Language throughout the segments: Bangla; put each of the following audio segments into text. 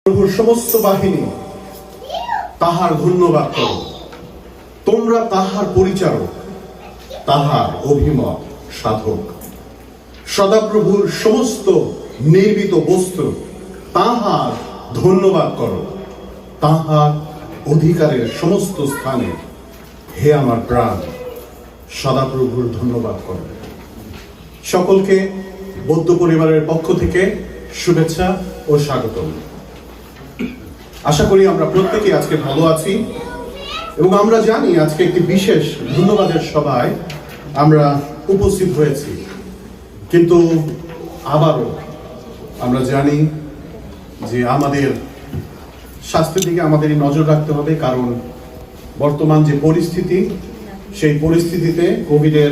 প্রভুর সমস্ত বাহিনী তাহার ধন্যবাদ করো। তোমরা তাহার পরিচারক, তাহার অভিমত সাধক। সদাপ্রভুর সমস্ত নির্মিত বস্তু তাহার ধন্যবাদ করো। তাহার অধিকারের সমস্ত স্থানে হে আমার প্রাণ সদাপ্রভুর ধন্যবাদ করো। সকলকে বৌদ্ধ পরিবারের পক্ষ থেকে শুভেচ্ছা ও স্বাগতম। আশা করি আমরা প্রত্যেকে আজকে ভালো আছি এবং আমরা জানি আজকে একটি বিশেষ ধন্যবাদের সভায় আমরা উপস্থিত হয়েছি, কিন্তু আবারও আমরা জানি যে আমাদের স্বাস্থ্যের দিকে আমাদেরই নজর রাখতে হবে, কারণ বর্তমান যে পরিস্থিতি সেই পরিস্থিতিতে কোভিডের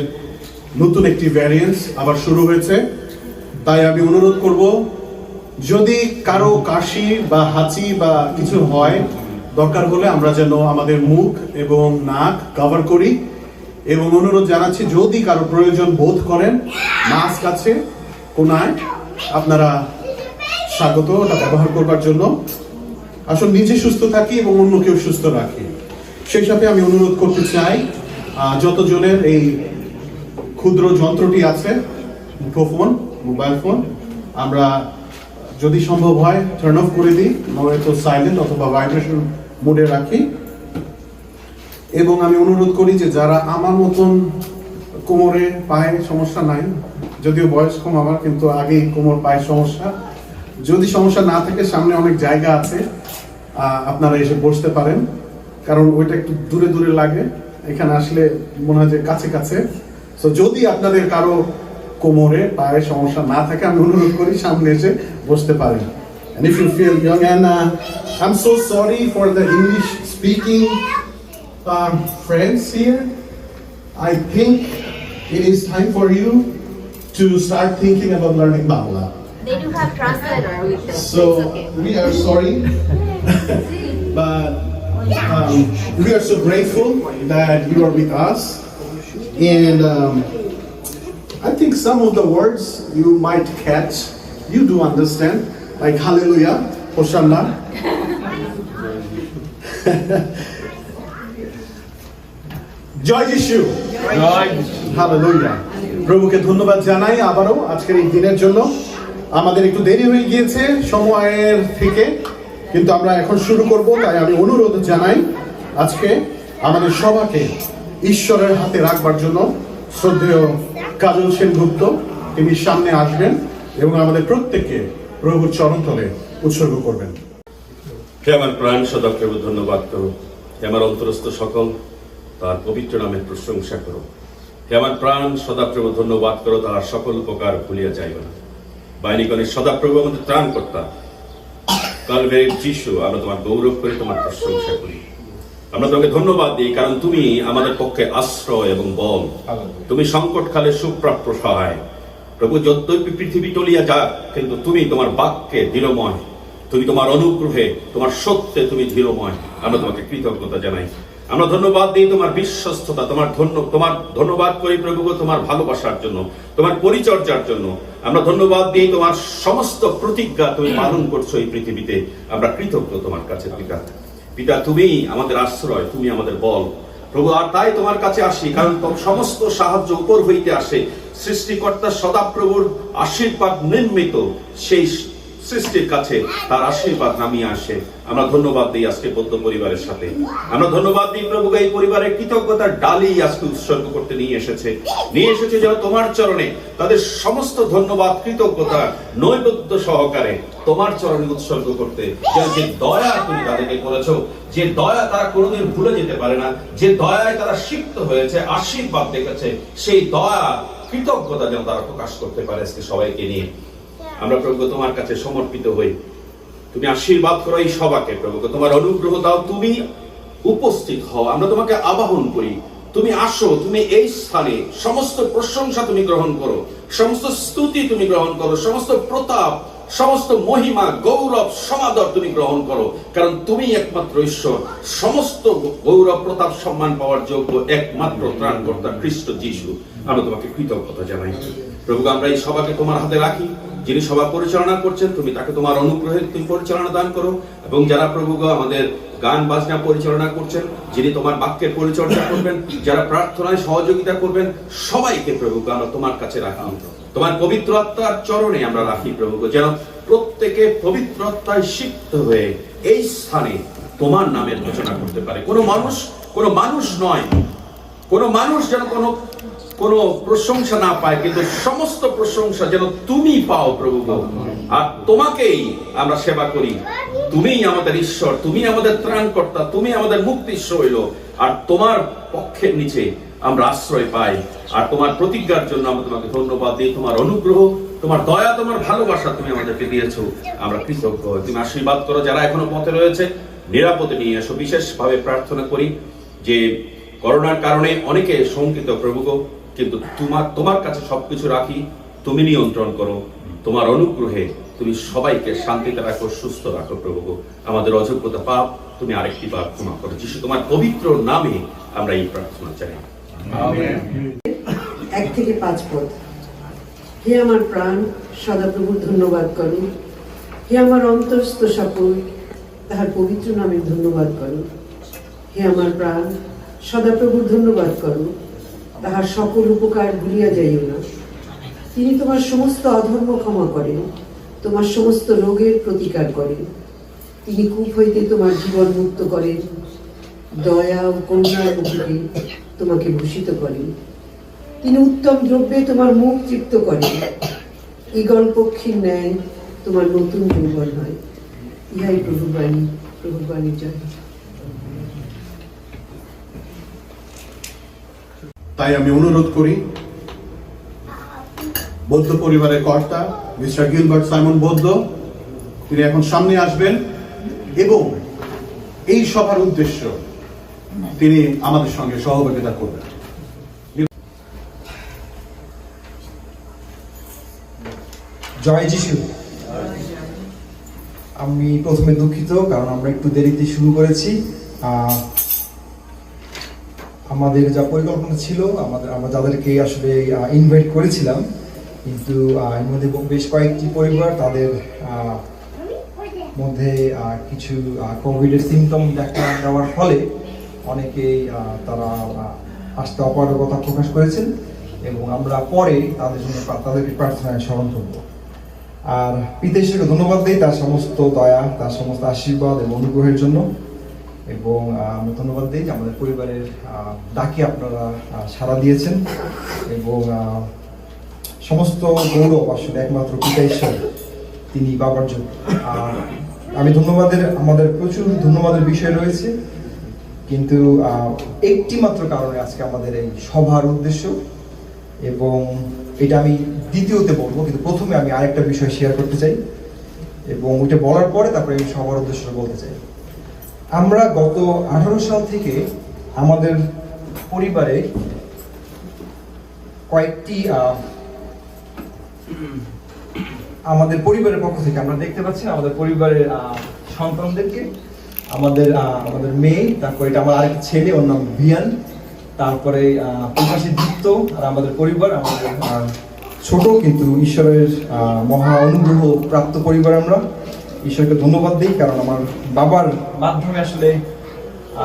নতুন একটি ভ্যারিয়েন্ট আবার শুরু হয়েছে। তাই আমি অনুরোধ করব, যদি কারো কাশি বা হাঁচি বা কিছু হয়, দরকার হলে আমরা যেন আমাদের মুখ এবং নাক কভার করি, এবং অনুরোধ জানাচ্ছি যদি কারো প্রয়োজন বোধ করেন মাস্ক আছে কোনায়, আপনারা স্বাগত ওটা ব্যবহার করবার জন্য। আসলে নিজে সুস্থ থাকি এবং অন্যকেও সুস্থ রাখি। সেই সাথে আমি অনুরোধ করতে চাই যতজনের এই ক্ষুদ্র যন্ত্রটি আছে, মুঠোফোন, মোবাইল ফোন, আমরা যদি সম্ভব হয় টার্ন অফ করে দিই, নয়তো সাইলেন্ট অথবা ভাইব্রেশন মোডে রাখি। এবং আমি অনুরোধ করি যে যারা আমার মতন কোমরে পায়ে সমস্যা নাই, যদিও বয়স কম আমার, কিন্তু আগেই কোমর পায়ে সমস্যা, যদি সমস্যা না থাকে সামনে অনেক জায়গা আছে, আপনারা এসে বসতে পারেন, কারণ ওইটা একটু দূরে দূরে লাগে, এখানে আসলে মনে হয় যে কাছে কাছে। তো যদি আপনাদের কারো কোমরে পায়ে সমস্যা না থাকে, আমি অনুরোধ করি সামনে এসে বসতে পারেন। And if you feel young, and I'm so sorry for the English speaking friends here. I think it is time for you to start thinking about learning Bangla. They do have translator with them. So It's okay. we are sorry, but we are so grateful that you are with us, and I think some of the words you might catch, you do understand, like hallelujah, hosanna. জয় যিশু, হালেলুয়া। প্রভুকে ধন্যবাদ জানাই আবারও আজকের এই দিনের জন্য। আমাদের একটু দেরি হয়ে গিয়েছে সময়ের থেকে, কিন্তু আমরা এখন শুরু করব। তাই আমি অনুরোধ জানাই আজকে আমাদের সবাকে ঈশ্বরের হাতে রাখবার জন্য। শ্রদ্ধেয় কাজল সেনগুপ্ত তিনি সামনে আসবেন এবং আমাদের প্রত্যেককে প্রভুর চরণতলে উৎসর্গ করবেন। হে আমার প্রাণ সদাপ্রভু ধন্যবাদ করো। হে আমার অন্তরস্থ সকল তার পবিত্র নামের প্রশংসা করো। হে আমার প্রাণ সদাপ্রভু ধন্যবাদ করো, তার সকল উপকার ভুলিয়া যাইবে না। বাহিনীগণের সদাপ্রভু আমাদের ত্রাণকর্তা, কালভেরির যিশু, আমরা তোমার গৌরব করে তোমার প্রশংসা করি। আমরা তোমাকে ধন্যবাদ দিই, কারণ তুমি আমাদের পক্ষে আশ্রয় এবং বল। তুমি সংকটকালে সুপ্রাপ্য সহায়। প্রভু, যদ্যপি পৃথিবী টলিয়া যাক, কিন্তু তুমি তোমার বাক্যে দৃঢ়ময়। তুমি তোমার অনুগ্রহে, তোমার সত্যে তুমি ধীরময়। আমরা তোমাকে কৃতজ্ঞতা জানাই। আমরা ধন্যবাদ দিই তোমার বিশ্বস্ততা, তোমার ধন্যবাদ করি প্রভু তোমার ভালোবাসার জন্য, তোমার পরিচর্যার জন্য। আমরা ধন্যবাদ দিই তোমার সমস্ত প্রতিজ্ঞা তুমি পালন করছো এই পৃথিবীতে। আমরা কৃতজ্ঞ তোমার কাছে পিতা। পিতা, তুমি আমাদের আশ্রয়, তুমি আমাদের বল প্রভু। আর তাই তোমার কাছে আসি, কারণ সমস্ত সাহায্য উপর হইতে আসে। সৃষ্টিকর্তা সদাপ্রভুর আশীর্বাদ নির্মিত সেই সৃষ্টির কাছে তার আশীর্বাদ নামিয়ে আসে। আমরা ধন্যবাদ দিই আজকে বৌদ্ধ পরিবারের সাথে। আমরা ধন্যবাদ দিই প্রভু, এই পরিবারের কৃতজ্ঞতার ডালি আজকে উৎসর্গ করতে নিয়ে এসেছে যারা তোমার চরণে তাদের সমস্ত ধন্যবাদ কৃতজ্ঞতা নৈবেদ্য সহকারে তোমার চরণে উৎসর্গ করতে। যে দয়া তুমি তাদেরকে করেছো, যে দয়া তারা কোনোদিন ভুলে যেতে পারে না, যে দয়ায় তারা সিক্ত হয়েছে, আশীর্বাদ দেখেছে, সেই দয়া কৃতজ্ঞতা যেন তারা প্রকাশ করতে পারে আজকে সবাইকে নিয়ে। আমরা প্রভু তোমার কাছে সমর্পিত হই। তুমি আশীর্বাদ করো এই সবাকে প্রভু, তোমার অনুগ্রহ দাও, তুমি উপস্থিত হও। আমরা তোমাকে আবাহন করি, তুমি আসো, তুমি এই স্থানে সমস্ত প্রশংসা তুমি গ্রহণ করো, সমস্ত স্তুতি তুমি গ্রহণ করো, সমস্ত প্রতাপ, সমস্ত মহিমা, গৌরব, সমাদর তুমি গ্রহণ করো, কারণ তুমি একমাত্র ঈশ্বর। সমস্ত গৌরব, প্রতাপ, সম্মান পাওয়ার যোগ্য একমাত্র ত্রাণকর্তা খ্রিস্ট যিশু। আমরা তোমাকে কৃতজ্ঞতা জানাই প্রভু। আমরা এই সবাকে তোমার হাতে রাখি, যিনি সভা পরিচালনা করছেন, তুমি তাকে তোমার অনুগ্রহে তুমি পরিচালনা দান করো। এবং যারা প্রভু গো আমাদের গান বাজনা পরিচালনা করছেন, যিনি তোমার বাক্যের পরিচর্যা করবেন, যারা প্রার্থনায় সহযোগিতা করবেন, সবাইকে প্রভু গো আমরা তোমার কাছে রাখি। তোমার পবিত্র আত্মার চরণে আমরা রাখি প্রভু গো, যেন প্রত্যেকে পবিত্র আত্মায় সিক্ত হয়ে এই স্থানে তোমার নামের ঘোষণা করতে পারে। কোনো মানুষ নয়, কোনো মানুষ যেন কোনো প্রশংসা না পায়, কিন্তু সমস্ত প্রশংসা যেন তুমি পাও প্রভু গো। আর তোমাকেই আমরা সেবা করি। তুমিই আমাদের ঈশ্বর, তুমি আমাদের ত্রাণকর্তা, তুমি আমাদের মুক্তির শৈল। আর তোমার পক্ষের নিচে আমরা আশ্রয় পাই। আর তোমার প্রতিজ্ঞার জন্য আমরা তোমাকে ধন্যবাদ দিই। তোমার অনুগ্রহ, তোমার দয়া, তোমার ভালোবাসা তুমি আমাদেরকে দিয়েছো, আমরা কৃতজ্ঞ। তুমি আশীর্বাদ করো যারা এখনো পথে রয়েছে, নিরাপদে নিয়ে এসো। বিশেষভাবে প্রার্থনা করি যে করোনার কারণে অনেকে শঙ্কিত প্রভু গো, কিন্তু তোমার কাছে সবকিছু রাখি। তুমি নিয়ন্ত্রণ করো। তোমার অনুগ্রহে তুমি সবাইকে শান্তিতে রাখো, সুস্থ রাখো প্রভু গো। আমাদের অযোগ্যতা পাপ তুমি আরেকটি বার ক্ষমা করো। যিশু তোমার পবিত্র নামে আমরা এই প্রার্থনা চাই। আমেন। 1 থেকে 5 পদ। হে আমার প্রাণ, সদাপ্রভুর ধন্যবাদ করো। হে আমার অন্তরস্থ সকল, তাহার পবিত্র নামে ধন্যবাদ করো। হে আমার প্রাণ, সদাপ্রভুর ধন্যবাদ করো, তাহার সকল উপকার ভুলিয়া যাইও না। তিনি তোমার সমস্ত অধর্ম ক্ষমা করেন, তোমার সমস্ত রোগের প্রতিকার করেন। তিনি কূপ হইতে তোমার জীবন মুক্ত করেন, দয়া ও করুণার মুখে তোমাকে ভূষিত করেন। তিনি উত্তম দ্রব্যে তোমার মুখ তৃপ্ত করেন। ঈগল পক্ষীর ন্যায় তোমার নতুন যৌবন হয়। ইহাই প্রভুর বাণী জয়। তাই আমি অনুরোধ করি বৌদ্ধ পরিবারের কর্তা মিস্টার গিলবার্ট সাইমন বৌদ্ধ, তিনি এখন সামনে আসবেন এবং এই সভার উদ্দেশ্য তিনি আমাদের সঙ্গে সহযোগিতা করবেন। জয় যিশু। আমি প্রথমে দুঃখিত, কারণ আমরা একটু দেরিতে শুরু করেছি। আমাদের যা পরিকল্পনা ছিল, আমরা যাদেরকে আসলে ইনভাইট করেছিলাম, কিন্তু এর মধ্যে বেশ কয়েকটি পরিবার তাদের মধ্যে কিছু কোভিডের সিমটম দেখা দেওয়ার ফলে অনেকেই তারা আসতে অপারগতা প্রকাশ করেছেন এবং আমরা পরে তাদেরকে প্রার্থনায় স্মরণ করব। আর পিতা ঈশ্বরকে ধন্যবাদ দিই তার সমস্ত দয়া, তার সমস্ত আশীর্বাদ এবং অনুগ্রহের জন্য। এবং আমরা ধন্যবাদ দিই যে আমাদের পরিবারের ডাকে আপনারা সাড়া দিয়েছেন এবং সমস্ত গৌরব আসলে একমাত্র পিতা ঈশ্বর, তিনি বাবার জন্য। আর আমাদের প্রচুর ধন্যবাদের বিষয় রয়েছে, কিন্তু একটি মাত্র কারণে আজকে আমাদের এই সভার উদ্দেশ্য, এবং এটা আমি দ্বিতীয়তে বলবো, কিন্তু প্রথমে আমি আরেকটা বিষয় শেয়ার করতে চাই এবং ওইটা বলার পরে তারপরে এই সভার উদ্দেশ্য বলতে চাই। আমরা গত 18 সাল থেকে আমাদের পরিবারে কয়েকটি আমাদের পরিবারের পক্ষ থেকে আমরা দেখতে পাচ্ছি আমাদের পরিবারের সন্তানদেরকে, আমাদের মেয়ে, তারপরে এটা আমার আরেক ছেলে, ওর নাম ভিয়ান, তারপরে প্রকাশী দীপ্ত, আর আমাদের পরিবার, আমাদের ছোট কিন্তু ঈশ্বরের মহা অনুগ্রহ প্রাপ্ত পরিবার। আমরা ঈশ্বরকে ধন্যবাদ দিই, কারণ আমার বাবার মাধ্যমে আসলে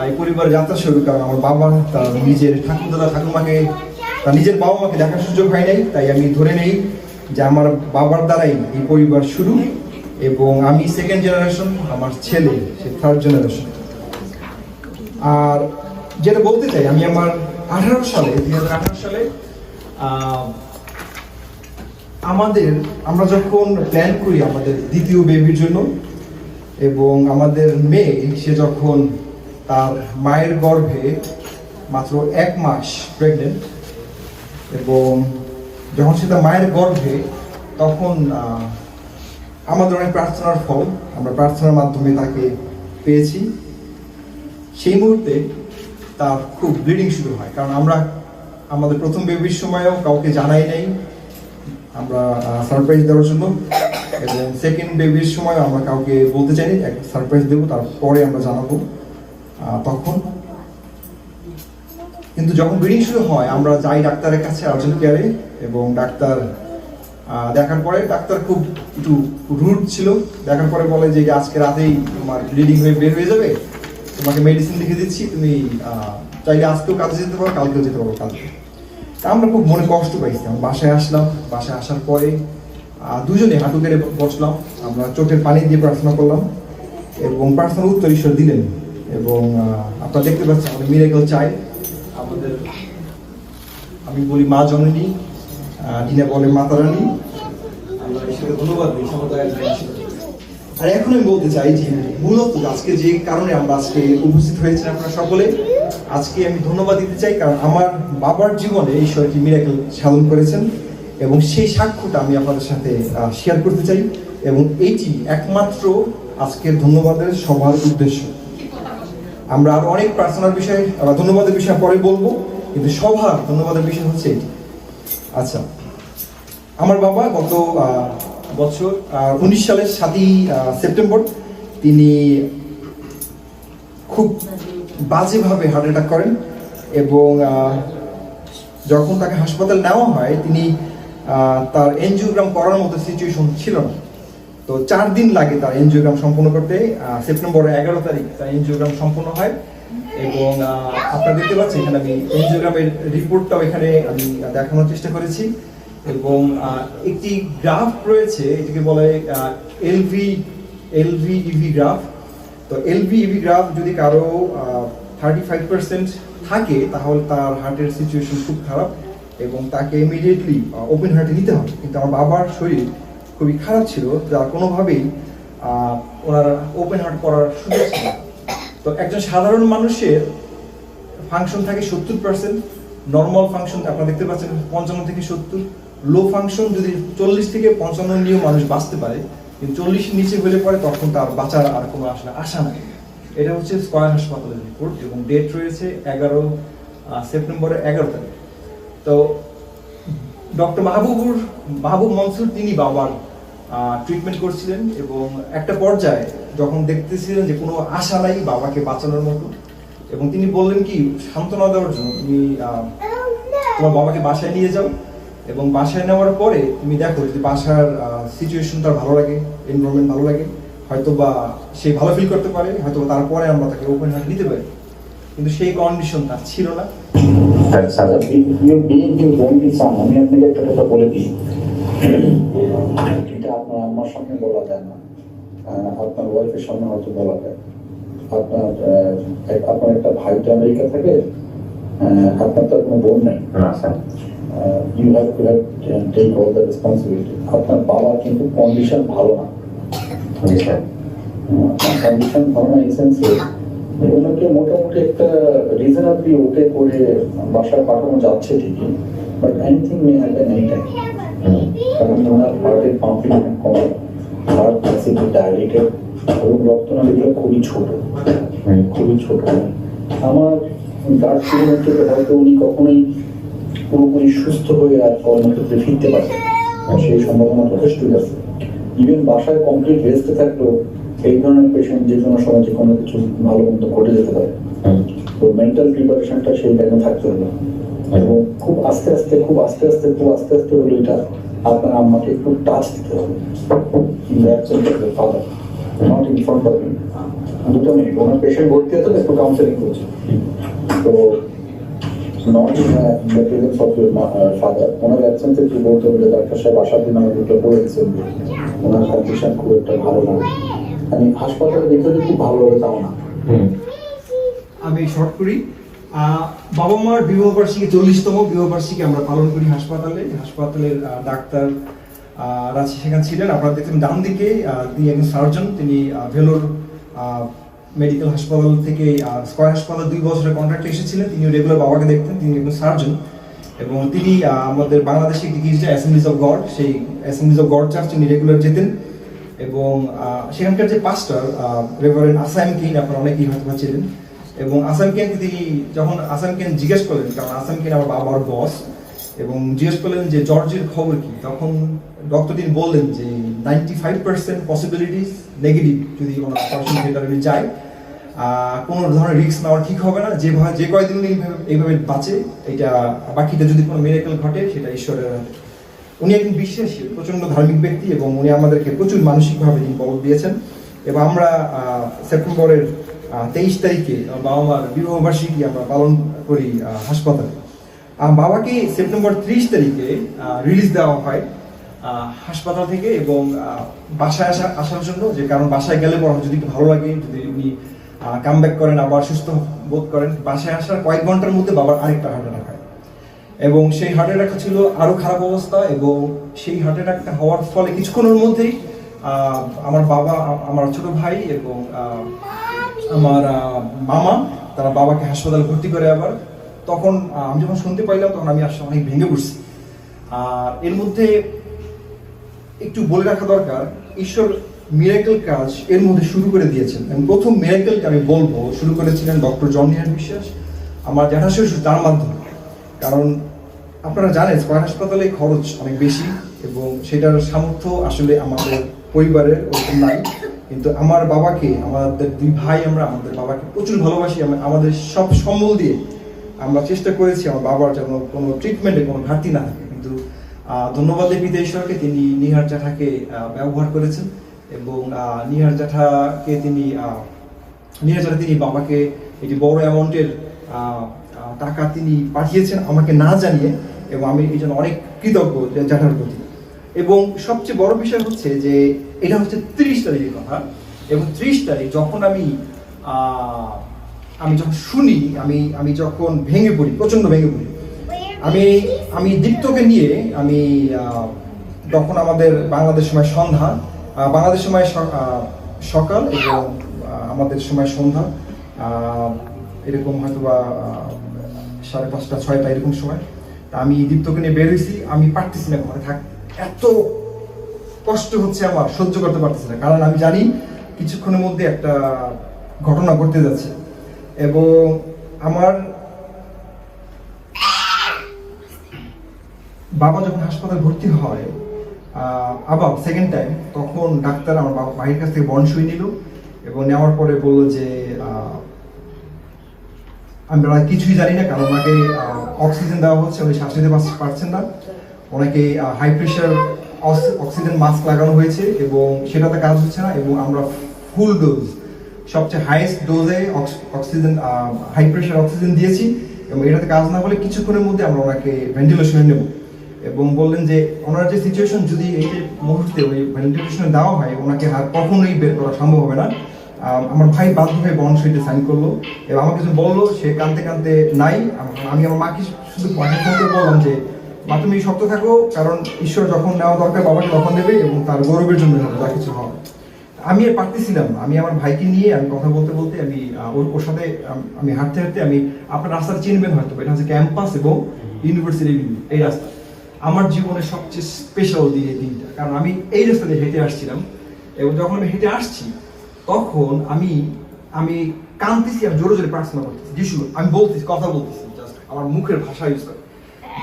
এই পরিবারে যাত্রা শুরু। কারণ আমার বাবা তার নিজের ঠাকুরদাদা ঠাকুমাকে, তার নিজের বাবা মাকে দেখার সুযোগ হয় নাই, তাই আমি ধরে নেই যে আমার বাবার দ্বারাই এই পরিবার শুরু, এবং আমি সেকেন্ড জেনারেশন, আমার ছেলে সে থার্ড জেনারেশন। আর যেটা বলতে চাই, আমি আমার 2018 সালে আমরা যখন প্ল্যান করি আমাদের দ্বিতীয় বেবির জন্য, এবং আমাদের মেয়ে সে যখন তার মায়ের গর্ভে মাত্র 1 মাস প্রেগনেন্ট, এবং যখন সে তার মায়ের গর্ভে, তখন আমাদের অনেক প্রার্থনার ফল, আমরা প্রার্থনার মাধ্যমে তাকে পেয়েছি। সেই মুহূর্তে তার খুব ব্লিডিং শুরু হয়, কারণ আমরা আমাদের প্রথম বেবির সময়ও কাউকে জানাই নাই, আমরা সারপ্রাইজ দেওয়ার জন্য, এবং সেকেন্ড বেবির সময় আমরা কাউকে বলতে চাইনি, সারপ্রাইজ দেবো, তারপরে আমরা জানাবো তখন। কিন্তু যখন ব্লিডিং শুরু হয়, আমরা যাই ডাক্তারের কাছে, আর্জেন্ট কেয়ারে, এবং ডাক্তার দেখার পরে ডাক্তার খুব একটু রুড ছিল, দেখার পরে বলে যে আজকে রাতেই তোমার ব্লিডিং হয়ে বের হয়ে যাবে, তোমাকে মেডিসিন লিখে দিচ্ছি, তুমি চাইলে আজকেও কাজে যেতে পারো, কালকেও যেতে পারো কাজে। তা আমরা খুব মনে কষ্ট পাইছি। আমরা বাসায় আসলাম, বাসায় আসার পরে দুজনে হাঁটু গেড়ে বসলাম, আমরা চোখের পানি দিয়ে প্রার্থনা করলাম এবং প্রার্থনার উত্তর ঈশ্বর দিলেন। এবং আপনারা দেখতে পাচ্ছেন আমাদের মিরাকল চাই, আমাদের আমি বলি মা জননী, ডিনা বলে মাতা রানী। আমরা ঈশ্বরকে ধন্যবাদ দিই সমুদায়ের জন্য। আর এখন আমি বলতে চাই যে মূলত আজকে যে কারণে আমরা আজকে উপস্থিত হয়েছেন আপনারা সকলে, আজকে আমি ধন্যবাদ দিতে চাই কারণ আমার বাবার জীবনে ঈশ্বর একটি মিরাকল সাধন করেছেন এবং সেই সাক্ষ্যটা আমি আপনাদের সাথে শেয়ার করতে চাই এবং এইটি একমাত্র আজকের ধন্যবাদের সবার উদ্দেশ্য। আমরা আরো অনেক প্রার্থনার বিষয় ধন্যবাদের বিষয় পরে বলবো, কিন্তু সবার ধন্যবাদের বিষয় হচ্ছে এটি। আচ্ছা, আমার বাবা গত বছর 19 সালের 7ই সেপ্টেম্বর তিনি খুব বাজেভাবে হার্ট অ্যাটাক করেন এবং যখন তাকে হাসপাতাল নেওয়া হয় তিনি তার এনজিওগ্রাম করার মতো সিচুয়েশন ছিল না। তো 4 দিন লাগে তার এনজিওগ্রাম সম্পন্ন করতে। সেপ্টেম্বরের 11 তারিখ তার এনজিওগ্রাম সম্পন্ন হয় এবং আপনারা দেখতে পাচ্ছেন এখানে আমি এনজিওগ্রামের রিপোর্টটাও এখানে আমি দেখানোর চেষ্টা করেছি এবং একটি গ্রাফ রয়েছে, এটাকে বলে এলভিইভি গ্রাফ। তো এলভিইভি গ্রাফ যদি কারো 35% থাকে তাহলে তার হার্টের সিচুয়েশন খুব খারাপ এবং তাকে ইমিডিয়েটলি ওপেন হার্টে নিতে হবে। কিন্তু আমার বাবার শরীর খুবই খারাপ ছিল, যার কোনোভাবেই ওনার ওপেন হার্ট করার সুযোগ ছিল। তো একজন সাধারণ মানুষের ফাংশন থাকে 70%, নর্মাল ফাংশন আপনারা দেখতে পাচ্ছেন 55 থেকে 70, লো ফাংশন যদি 40 থেকে 55 নিয়েও মানুষ বাঁচতে পারে, কিন্তু 40 নিচে হলে পরে তখন তার বাঁচার আর কোনো আসলে আশা নাই। এটা হচ্ছে স্কয়ার হাসপাতালের রিপোর্ট এবং ডেট রয়েছে 11 সেপ্টেম্বরের 11 তারিখ। তো ডক্টর মাহবুব মনসুর তিনি বাবার ট্রিটমেন্ট করছিলেন এবং একটা পর্যায়ে যখন দেখতেছিলেন যে কোনো আশা নাই বাবাকে বাঁচানোর মতো, এবং তিনি বললেন কি সান্ত্বনা দেওয়ার জন্য, তুমি তোমার বাবাকে বাসায় নিয়ে যাও এবং বাসায় নেওয়ার পরে তুমি দেখো যদি বাসার সিচুয়েশন তার ভালো লাগে, এনভায়রনমেন্ট ভালো লাগে, হয়তো বা সে ভালো ফিল করতে পারে, হয়তো তারপরে আমরা তাকে ওপেন হার্ট নিতে পারি, কিন্তু সেই কন্ডিশন তার ছিল না। আমি আপনাকে একটা কথা বলে দিই, এটা আপনার আম্মার সামনে বলা যায় না, আপনার ওয়াইফের সামনে হয়তো বলা যায়। আপনার একটা ভাই তো আমেরিকা থাকে, আপনার তো কোনো বোন নাই, you have to take all the responsibility. আপনার বাবার কিন্তু কন্ডিশন ভালো না, কন্ডিশন ভালো না এই সেন্সে ওনাকে মোটামুটি একটা রিজনেবলি ওকে করে বাসায় পাঠানো যাচ্ছে ঠিকই, but anything may happen any time. কারণ ওনার হার্টের পাম্পিং কম, হার্ট অ্যাসিড ডায়ালিটেড এবং রক্তনালীগুলো খুবই ছোট, খুবই ছোট। আমার গার্ড ফিলিং থেকে হয়তো উনি কখনোই পুরোপুরি সুস্থ হয়ে আর কর্মক্ষেত্রে ফিরতে পারবেন, সেই সম্ভাবনা যথেষ্টই আছে। ইভেন বাসায় কমপ্লিট রেস্টে থাকলেও এই ধরনের পেশেন্ট যে কোনো সময় যে কোনো কিছু ভালো মন্দ ঘটে যেতে পারে। তো মেন্টাল প্রিপারেশনটা সেই টাইমে থাকতে হবে এবং খুব আস্তে আস্তে হলো এটা আপনার আম্মাকে একটু টাচ দিতে হবে। Father not in front of him, 2 minute ওনার পেশেন্ট ভর্তি আছে একটু কাউন্সেলিং করছে, তো not in the presence of your father, ওনার অ্যাবসেন্সে একটু বলতে হবে ডাক্তার সাহেব আসার দিন আমার দুটো বলেছেন ওনার কন্ডিশন খুব একটা ভালো না। আমি হাসপাতালে দেখলে খুব ভালো হবে তাও না। আমি শর্ট করি, বাবা মার বিবাহবার্ষিকী 40তম বিবাহবার্ষিকী আমরা পালন করি হাসপাতালের ডাক্তার রাজি সেখানে ছিলেন। আপনারা দেখছেন ডান দিকে তিনি একজন সার্জন, তিনি ভেলোর মেডিকেল হাসপাতাল থেকে স্কয়ার হাসপাতাল 2 বছরের কন্ট্রাক্টে এসেছিলেন। তিনি রেগুলার বাবাকে দেখতেন, তিনি একজন সার্জন এবং তিনি আমাদের বাংলাদেশে একটি গির্জা অ্যাসেম্বলিজ অফ গড, সেই অ্যাসেম্বলিজ অফ গড চার্চ তিনি রেগুলার যেতেন এবং সেখানকার যে পাস্টার রেভারেন্ড আসাম কেন আপনারা অনেকেই হয়তো ছিলেন, এবং আসাম কেনকে তিনি যখন আসাম কেন জিজ্ঞেস করলেন, কারণ আসাম কেন আমার বাবার বস, এবং জিজ্ঞেস করলেন যে জর্জের খবর কি, তখন ডক্টর তিনি বললেন যে 95% পসিবিলিটিস নেগেটিভ, যদি কোনো অপারেশন থিয়েটারে যায় কোনো ধরনের রিস্ক নেওয়া ঠিক হবে না, যে কয়দিন এইভাবে বাঁচে এটা বাকিটা যদি কোনো মিরাকল ঘটে সেটা ঈশ্বরের হাতে। উনি একজন বিশ্বাসী, প্রচন্ড ধার্মিক ব্যক্তি, এবং উনি আমাদেরকে প্রচুর মানসিকভাবে বল দিয়েছেন। এবং আমরা সেপ্টেম্বরের 23 তারিখে বাবা মার বিবাহ বার্ষিকী আমরা পালন করি হাসপাতালে। বাবাকে সেপ্টেম্বর 30 তারিখে রিলিজ দেওয়া হয় হাসপাতাল থেকে, এবং বাসায় আসার জন্য, যে কারণ বাসায় গেলে পর যদি একটু ভালো লাগে, যদি উনি কাম ব্যাক করেন, আবার সুস্থ বোধ করেন, বাসায় আসার কয়েক ঘন্টার মধ্যে বাবার আরেকটা হার্ট অ্যাটাক হয়, এবং সেই হার্ট অ্যাটাকটা ছিল আরো খারাপ অবস্থা। এবং সেই হার্ট অ্যাটাকটা হওয়ার ফলে কিছুক্ষণের মধ্যেই আমার বাবা, আমার ছোট ভাই এবং আমার মামা তারা বাবাকে হাসপাতালে ভর্তি করে। আবার তখন আমি যখন শুনতে পাইলাম তখন আমি আসলে অনেক ভেঙে পড়ছি। আর এর মধ্যে একটু বলে রাখা দরকার, ঈশ্বর মিরাকেল কাজ এর মধ্যে শুরু করে দিয়েছেন। প্রথম মিরাকেলটা আমি বলবো শুরু করেছিলেন ডক্টর জন নিহার বিশ্বাস, আমার জ্যাঠা শ্বশুর, তার মাধ্যমে। কারণ আপনারা জানেন স্কয়ার হাসপাতালে খরচ অনেক বেশি, এবং সেটার সামর্থ্য আসলে আমাদের পরিবারের ওরকম নাই। কিন্তু আমার বাবাকে, আমাদের দুই ভাই, আমরা আমাদের বাবাকে প্রচুর ভালোবাসি। আমাদের সব সম্বল দিয়ে আমরা চেষ্টা করেছি আমার বাবার যেন কোনো ট্রিটমেন্টে কোনো ঘাটতি না থাকে। কিন্তু ধন্যবাদ পিতা ঈশ্বরকে, তিনি নিহার জ্যাঠাকে ব্যবহার করেছেন, এবং নিহার জ্যাঠাকে তিনি বাবাকে এটি বড় অ্যামাউন্টের টাকা তিনি পাঠিয়েছেন আমাকে না জানিয়ে, এবং আমি এই জন্য অনেক কৃতজ্ঞ জ্যাঠার প্রতি। এবং সবচেয়ে বড় বিষয় হচ্ছে যে এটা হচ্ছে 30 তারিখের কথা, এবং 30 তারিখ যখন আমি যখন শুনি, আমি যখন ভেঙে পড়ি, প্রচন্ড ভেঙে পড়ি। আমি দীপ্তকে নিয়ে আমি তখন আমাদের বাংলাদেশ সময় সন্ধ্যা, বাংলাদেশ সময় সকাল, এবং আমাদের সময় সন্ধ্যা, এরকম হয়তো বা 5:30 6টা এরকম সময়। আমি দীপ্তকে নিয়ে বের হয়েছি, আমি পারতেছি না ঘরে থাক, এত কষ্ট হচ্ছে আমার, সহ্য করতে পারতেছি না। কারণ আমি জানি কিছুক্ষণের মধ্যে একটা ঘটনা ঘটতে যাচ্ছে। এবং আমার বাবা যখন হাসপাতালে ভর্তি হয় আবার সেকেন্ড টাইম, তখন ডাক্তার আমার ভাইয়ের কাছ থেকে বন্ড সই নিল, এবং নেওয়ার পরে বললো যে আমরা কিছুই জানি না, কারণ ওনাকে অক্সিজেন দেওয়া হচ্ছে, উনি শ্বাস নিতে পারছেন না। ওনাকে হাই প্রেশার অক্সিজেন মাস্ক লাগানো হয়েছে, এবং সেটাতে কাজ হচ্ছে না। এবং আমরা ফুল ডোজ, সবচেয়ে হাইয়েস্ট ডোজে অক্সিজেন, হাই প্রেশার অক্সিজেন দিয়েছি, এবং এটাতে কাজ না হলে কিছুক্ষণের মধ্যে আমরা ওনাকে ভেন্টিলেশনে নেব। এবং বললেন যে ওনার যে সিচুয়েশন, যদি এই মুহূর্তে ওই ভেন্টিলেশনে দেওয়া হয়, ওনাকে আর কখনোই বের করা সম্ভব হবে না। আমার ভাই বাধ্য হয়ে বন্ড সইতে সাইন করলো, এবং আমাকে কিছু বললো, সে কাঁদতে কাঁদতে নাই। আমি আমার মাকে শুধু ফোন করে বললাম যে মা, তুমি শক্ত থাকো, কারণ ঈশ্বর যখন নেওয়া দরকার বাবাকে তখন দেবে, এবং তার গৌরবের জন্য হবে, যা কিছু হবে। আমি আর পারতেছিলাম, আমি আমার ভাইকে নিয়ে আমি কথা বলতে বলতে আমি ওর সাথে আমি হাঁটতে হাঁটতে, আমি আপনার রাস্তাটা চিনবেন হয়তো, এটা হচ্ছে ক্যাম্পাস এবং ইউনিভার্সিটি, এই রাস্তা আমার জীবনের সবচেয়ে স্পেশাল দিয়ে দিনটা। কারণ আমি এই রাস্তা দিয়ে হেঁটে আসছিলাম, এবং যখন আমি হেঁটে আসছি তখন আমি কাঁদতেছি, আমি জোরে জোরে প্রার্থনা করতেছি, যিশু, আমি বলতেছি, কথা বলতেছি, জাস্ট আমার মুখের ভাষা ইউজ করে,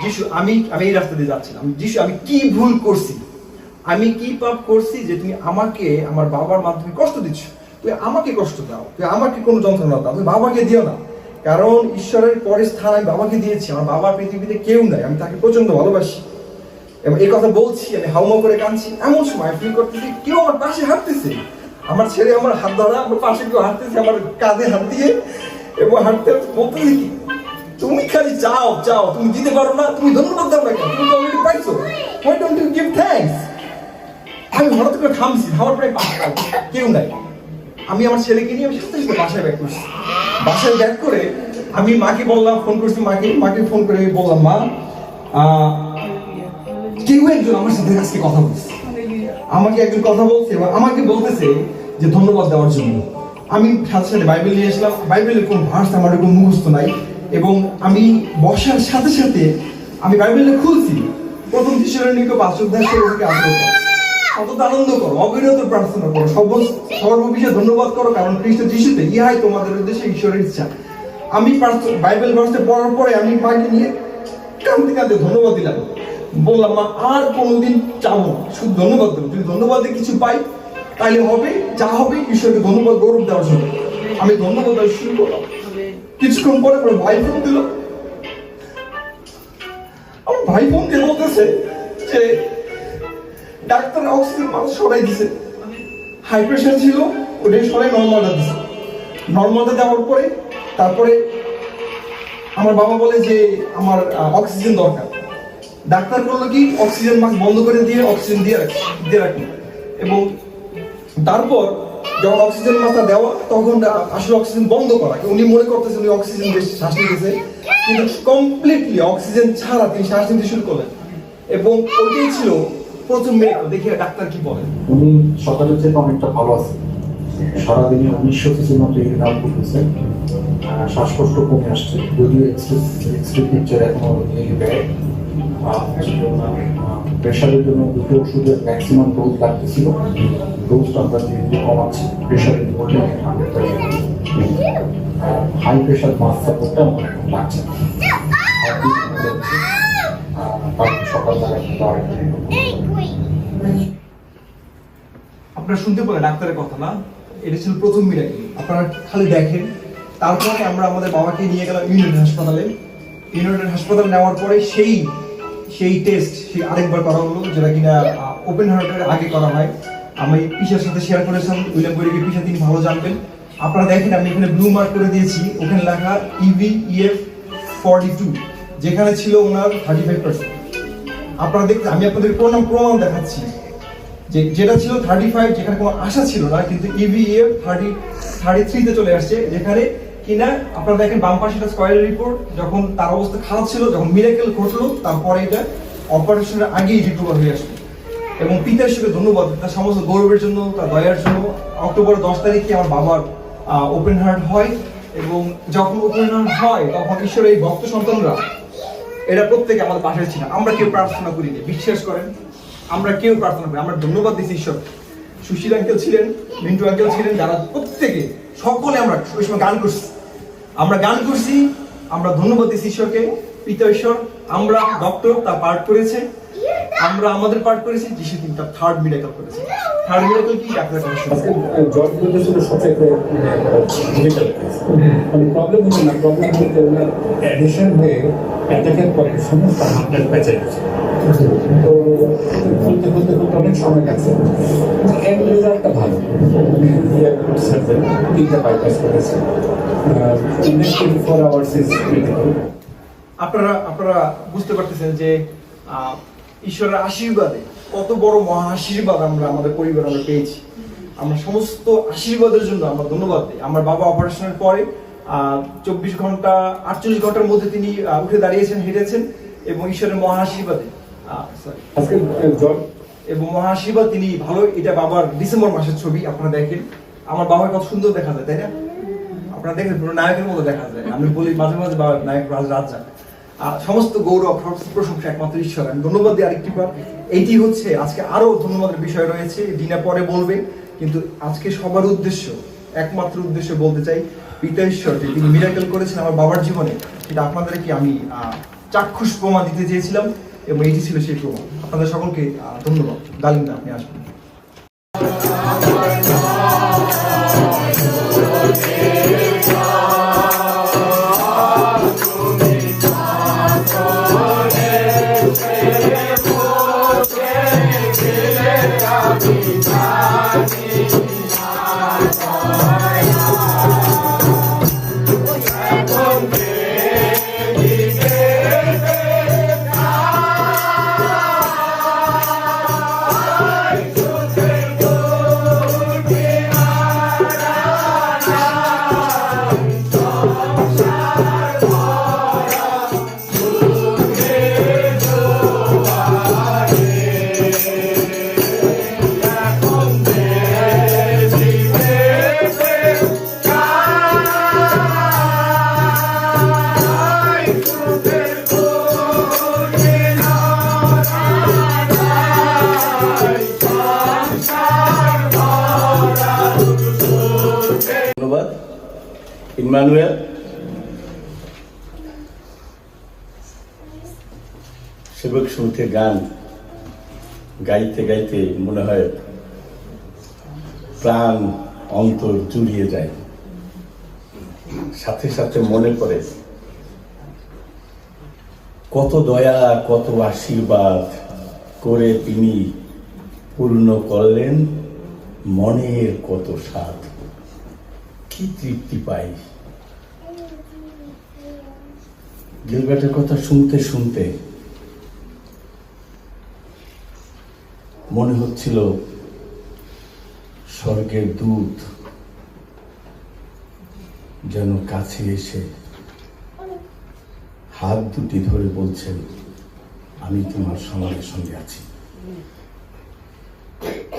যিশু, আমি এই রাস্তা দিয়ে যাচ্ছিলাম, যিশু, আমি কি ভুল করছি, আমি কি পাপ করছি যে তুমি আমাকে আমার বাবার মাধ্যমে কষ্ট দিচ্ছ? তুই আমাকে কষ্ট দাও, তুই আমাকে কোনো যন্ত্রণা দাও, তুমি বাবাকে দিও না। কারণ ঈশ্বরের পরের স্থান আমি বাবাকে দিয়েছি, আমার বাবার পৃথিবীতে কেউ নাই, আমি তাকে প্রচন্ড ভালোবাসি। এবং এই কথা বলছি, আমি হাউমাউ করে কাঁদছি। এমন সময় ফিল করতেছি কেউ আমার পাশে হাঁটতেছে, আমার ছেলে আমার হাত ধরা, আমার পাশে কেউ হাঁটতেছে, আমার কাঁধে হাত দিয়ে, এবং হাঁটতে বলতেছি কি, তুমি খালি চাও, তুমি দিতে পারো না, তুমি ধন্যবাদ দাও না কেন, তুমি তো অলরেডি পাইছো, why don't you give thanks? আমি হঠাৎ করে থামছি, আমার প্রায় কেউ নাই। আমি আমার ছেলেকে নিয়ে আমি সাথে সাথে বাসায় ব্যাক করছি। বাসায় ব্যাক করে আমি মাকে বললাম, ফোন করছি মাকে ফোন করে বললাম, মা, কেউ একজন আমার সাথে আজকে কথা বলছে, আমাকে একজন কথা বলছে, এবং আমাকে বলতেছে যে ধন্যবাদ দেওয়ার জন্য। আমি সাথে সাথে বাইবেল নিয়ে আসলাম, বাইবেলের কোন ভার্স আমার কোনো মুখস্থ নাই, এবং আমি বসার সাথে সাথে আমি বাইবেলটা খুলছি, প্রথম থিসসালনিকে 5:18 সতত আনন্দ করো, অবিরত প্রার্থনা করো, সর্ববিষয়ে ধন্যবাদ করো, কারণ খ্রিস্ট যিশুতে ইহাই তোমাদের উদ্দেশ্যে ঈশ্বরের ইচ্ছা। আমি বাইবেল ভার্সটা পড়ার পরে আমি মাকে নিয়ে কাঁদতে কাঁদতে ধন্যবাদ দিলাম, বললাম, মা, আর কোনোদিন চাবো না, শুধু ধন্যবাদ দেবো, যদি ধন্যবাদে কিছু পাই তাইলে হবে, যা হবে ঈশ্বরকে ধন্যবাদ গৌরব দেওয়ার জন্য আমি ধন্যবাদ দেওয়া শুরু করলাম। কিছুক্ষণ পরে ভাই ফোন দিল, আমার ভাই ফোন দিয়ে বলতেছে যে ডাক্তার অক্সিজেন মাস্ক সরাই দিছে, হাই প্রেশার ছিল ওটাই সরাই নর্মালটা দিছে। নর্মালটা দেওয়ার পরে তারপরে আমার বাবা বলে যে আমার অক্সিজেন দরকার। ডাক্তার বললো কি অক্সিজেন মাস্ক বন্ধ করে দিয়ে অক্সিজেন দিয়ে রাখুন। এবং তারপর যখন অক্সিজেন মাস্কটা দেওয়া তখন আসলে অক্সিজেন বন্ধ করা, উনি মনে করতেছেন উনি অক্সিজেন বেশি শ্বাস নিতেছে, কিন্তু কমপ্লিটলি অক্সিজেন ছাড়া তিনি শ্বাস নিতে শুরু করলেন। এবং ওইটাই ছিল প্রথম মেয়েকে দেখি ডাক্তার কি বলেন। উনি সকালের চেয়ে অনেকটা ভালো আছে, সারাদিনে 1900 সিসির মতো ইউরিন আউটপুট হয়েছে, শ্বাসকষ্ট কমে আসছে, যদিও এক্সট্রি পিকচার এখনো নিয়ে দেয়। প্রেশারের জন্য দুটো ওষুধের ম্যাক্সিমাম ডোজ লাগতেছিল, ডোজটা আমরা ধীরে ধীরে কমাচ্ছি। প্রেশারের হাই প্রেশার মাস সাপোর্টটা আমার এখন লাগছে না। সকালবেলা আপনারা শুনতে পেলেন ডাক্তারের কথা না, এটা ছিল প্রথম মিরাকেল। আপনারা খালি দেখেন। তারপরে আমরা আমাদের বাবাকে নিয়ে গেলাম ইউনাইটেড হাসপাতালে। ইউনাইটেড হাসপাতালে নেওয়ার পরে সেই টেস্ট আরেকবার করা হলো, যেটা কিনা ওপেন হার্টের আগে করা হয়। আমি পিসার সাথে শেয়ার করেছিলাম, উইলিয়াম বরিকে পিসা তিনি ভালো জানবেন। আপনারা দেখেন আমি এখানে ব্লু মার্ক করে দিয়েছি, ওখানে লেখা EVEF 42, যেখানে ছিল ওনার 35%। আপনারা দেখতে আমি আপনাদের প্রমাণ দেখাচ্ছি যেটা ছিল 35, যেখানে কোনো আশা ছিল না, কিন্তু EVEF 33-তে চলে আসছে, যেখানে কিনা আপনারা দেখেন বাম পাশে একটা স্কয়ার রিপোর্ট, যখন তার অবস্থা খারাপ ছিল, যখন মিরাকেল ঘটলো তারপরে এটা অপারেশনের আগেই রিকভার হয়ে আসলো। এবং পিতার হিসেবে ধন্যবাদ তার সমস্ত গৌরবের জন্য, তার দয়ার জন্য। অক্টোবর 10 তারিখে আমার বাবার ওপেন হার্ট হয়, এবং যখন ওপেন হার্ট হয় তখন ঈশ্বরের এই ভক্ত সন্তানরা এরা প্রত্যেকে আমাদের পাশে ছিল। আমরা কেউ প্রার্থনা করিনি, বিশ্বাস করেন, আমরা কেউ প্রার্থনা করি। আমরা ধন্যবাদ দিচ্ছি ঈশ্বর। সুশীল আঙ্কেল ছিলেন, মিন্টু আঙ্কেল ছিলেন, যারা প্রত্যেকে সকলে আমরা ওই সময় গান করছি, আমরা ধন্যবাদ দিচ্ছি ঈশ্বরকে, পিতা ঈশ্বর। আমরা ডক্টর তার পার্ট করেছে, আমরা আমাদের পার্ট করেছি, যিশু তিনি তার থার্ড মিরাকেল করেছে। থার্ড মিরাকেল কি ডাক্তার জর্জ ছিল সবচেয়ে মানে প্রবলেম হচ্ছে না, প্রবলেম হচ্ছে ওনার অ্যাডিশন হয়ে অ্যাটাকের পরে সমস্ত হার্টের বেঁচে গেছে। তো খুলতে অনেক সময় গেছে, এন্ড রেজাল্টটা ভালো। সার্জারি 3টা বাইপাস করেছে, 24 আওয়ার্স ইজ ক্রিটিক্যাল। আপনারা বুঝতে পারতেছেন যে ঈশ্বরের আশীর্বাদে কত বড় মহা আশীর্বাদ আমরা আমাদের পরিবার আমরা পেয়েছি। আমরা সমস্ত আশীর্বাদের জন্য আমরা ধন্যবাদ দিই। আমার বাবা অপারেশনের পরে 48 ঘন্টার মধ্যে তিনি উঠে দাঁড়িয়েছেন, হেঁটেছেন, এবং ঈশ্বরের মহা আশীর্বাদে এবং মহা আশীর্বাদ তিনি ভালো। এটা বাবার ডিসেম্বর মাসের ছবি, আপনারা দেখেন। আমার বাবার কত সুন্দর দেখা যায়, তাই না? আপনারা দেখেন পুরো নায়কের মতো দেখা যায়। আমি বলি মাঝে মাঝে বাবা নায়ক রাজা। সমস্ত গৌরব প্রশংসা একমাত্র ঈশ্বর। আমি ধন্যবাদ দিই আরেকটি বার। এইটি হচ্ছে আজকে আরো ধন্যবাদের বিষয় রয়েছে, ডিনা পরে বলবে, কিন্তু আজকে সবার উদ্দেশ্য, একমাত্র উদ্দেশ্য বলতে চাই, পিতা ঈশ্বর যে তিনি মিরাকেল করেছেন আমার বাবার জীবনে, সেটা আপনাদেরকে আমি চাক্ষুষ প্রমাণ দিতে চেয়েছিলাম, এবং এটি ছিল সেই প্রমাণ। আপনাদের সকলকে ধন্যবাদ। গালিন্দা, আপনি আসবেন। ইম্মানুয়েল, সেবক সমিতির গান গাইতে গাইতে মনে হয় প্রাণ অন্তর জুড়িয়ে যায়, সাথে সাথে মনে পড়ে কত দয়া, কত আশীর্বাদ করে তিনি পূর্ণ করলেন মনের কত স্বাদ, কি তৃপ্তি পাই। গিলবার্টের কথা শুনতে শুনতে মনে হচ্ছিল স্বর্গের দূত যেন কাছে এসে হাত দুটি ধরে বলছেন, আমি তোমার সমাজের সঙ্গে আছি।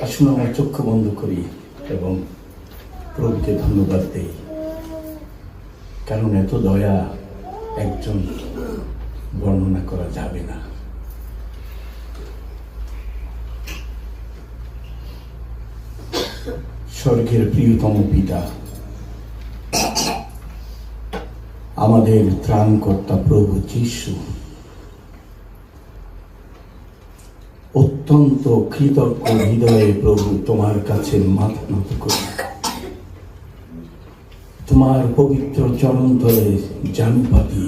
আসুন আমার চক্ষু বন্ধ করি এবং প্রভুকে ধন্যবাদ দেই, কারণ এত দয়া একজন বর্ণনা করা যাবে না। স্বর্গের প্রিয়তম পিতা, আমাদের ত্রাণকর্তা প্রভু যীশু, অত্যন্ত কৃতজ্ঞ হৃদয়ে প্রভু তোমার কাছে মাথা নত করি, তোমার পবিত্র চরণ তলে জানু পাতি,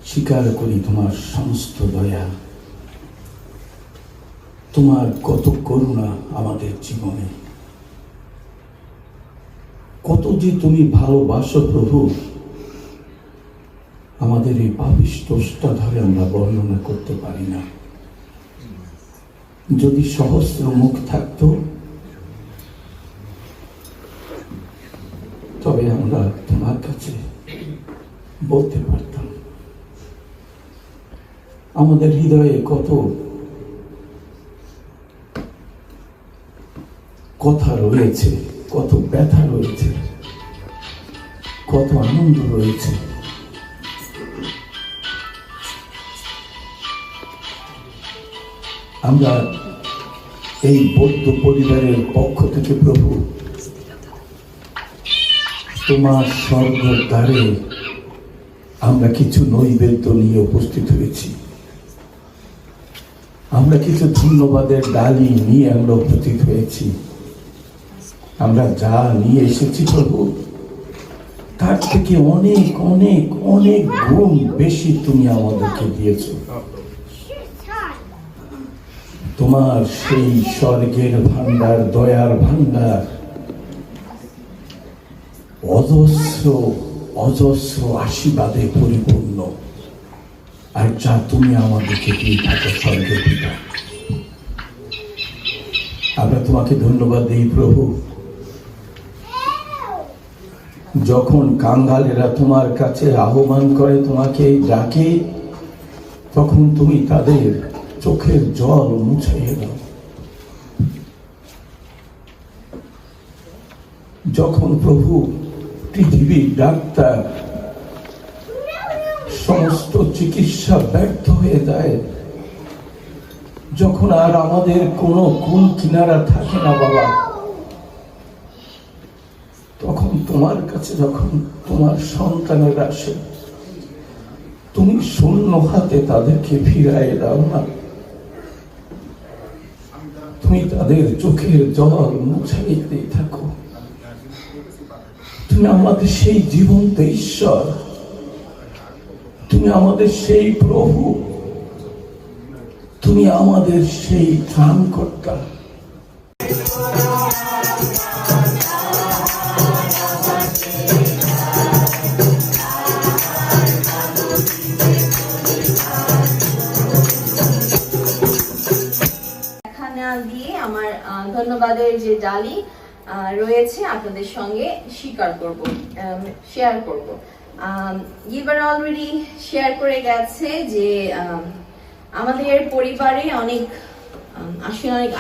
স্বীকার করি তোমার সমস্ত দয়া, তোমার কত করুণা আমাদের জীবনে, কত যে তুমি ভালোবাসো প্রভু, আমাদের এই পাপিষ্ঠ ধরে আমরা বর্ণনা করতে পারি না। যদি সহস্র মুখ থাকতো তবে আমরা তোমার কাছে বলতে পারতাম। আমাদের হৃদয়ে কত কথা রয়েছে, কত ব্যথা রয়েছে, কত আনন্দ রয়েছে। আমরা এই বৌদ্ধ পরিবারের পক্ষ থেকে প্রভু তোমার স্বর্গের দ্বারে আমরা কিছু নৈবেদ্য নিয়ে উপস্থিত হয়েছি, আমরা কিছু ধন্যবাদের ডালি নিয়ে আমরা উপস্থিত হয়েছি। আমরা যা নিয়ে এসেছি প্রভু, তার থেকে অনেক অনেক অনেক গুণ বেশি তুমি আমাদেরকে দিয়েছ। তোমার সেই স্বর্গের ভান্ডার, দয়ার ভান্ডার অজস্র অজস্র আশীর্বাদে পরিপূর্ণ, আর যা তুমি আমাদেরকে দিয়ে থাকো স্বর্গের পিতা। আমরা তোমাকে ধন্যবাদ দিই প্রভু, যখন কাঙ্গালেরা তোমার কাছে আহ্বান করে, তোমাকে ডাকে, তখন তুমি তাদের চোখের জল মুছাইয়ে দাও। যখন প্রভু পৃথিবীর ডাক্তার সমস্ত চিকিৎসা ব্যর্থ হয়ে যায়, যখন আর আমাদের কোনো কুল কিনারা থাকে না বাবা, তখন তোমার কাছে যখন তোমার সন্তানের আসে, তুমি শূন্য হাতে তাদেরকে ফিরাই দাও না, তুমি তাদের চোখের জল মুছাইয়ে দিয়ে থাকো। তুমি আমাদের সেই জীবন্ত ঈশ্বর, তুমি আমাদের সেই প্রভু, তুমি আমাদের সেই ত্রাণকর্তা। দিয়ে আমার ধন্যবাদের যে ডালি রয়েছে আপনাদের সঙ্গে শেয়ার করব। গিলবার্ট অলরেডি শেয়ার করে গেছে যে আমাদের পরিবারে অনেক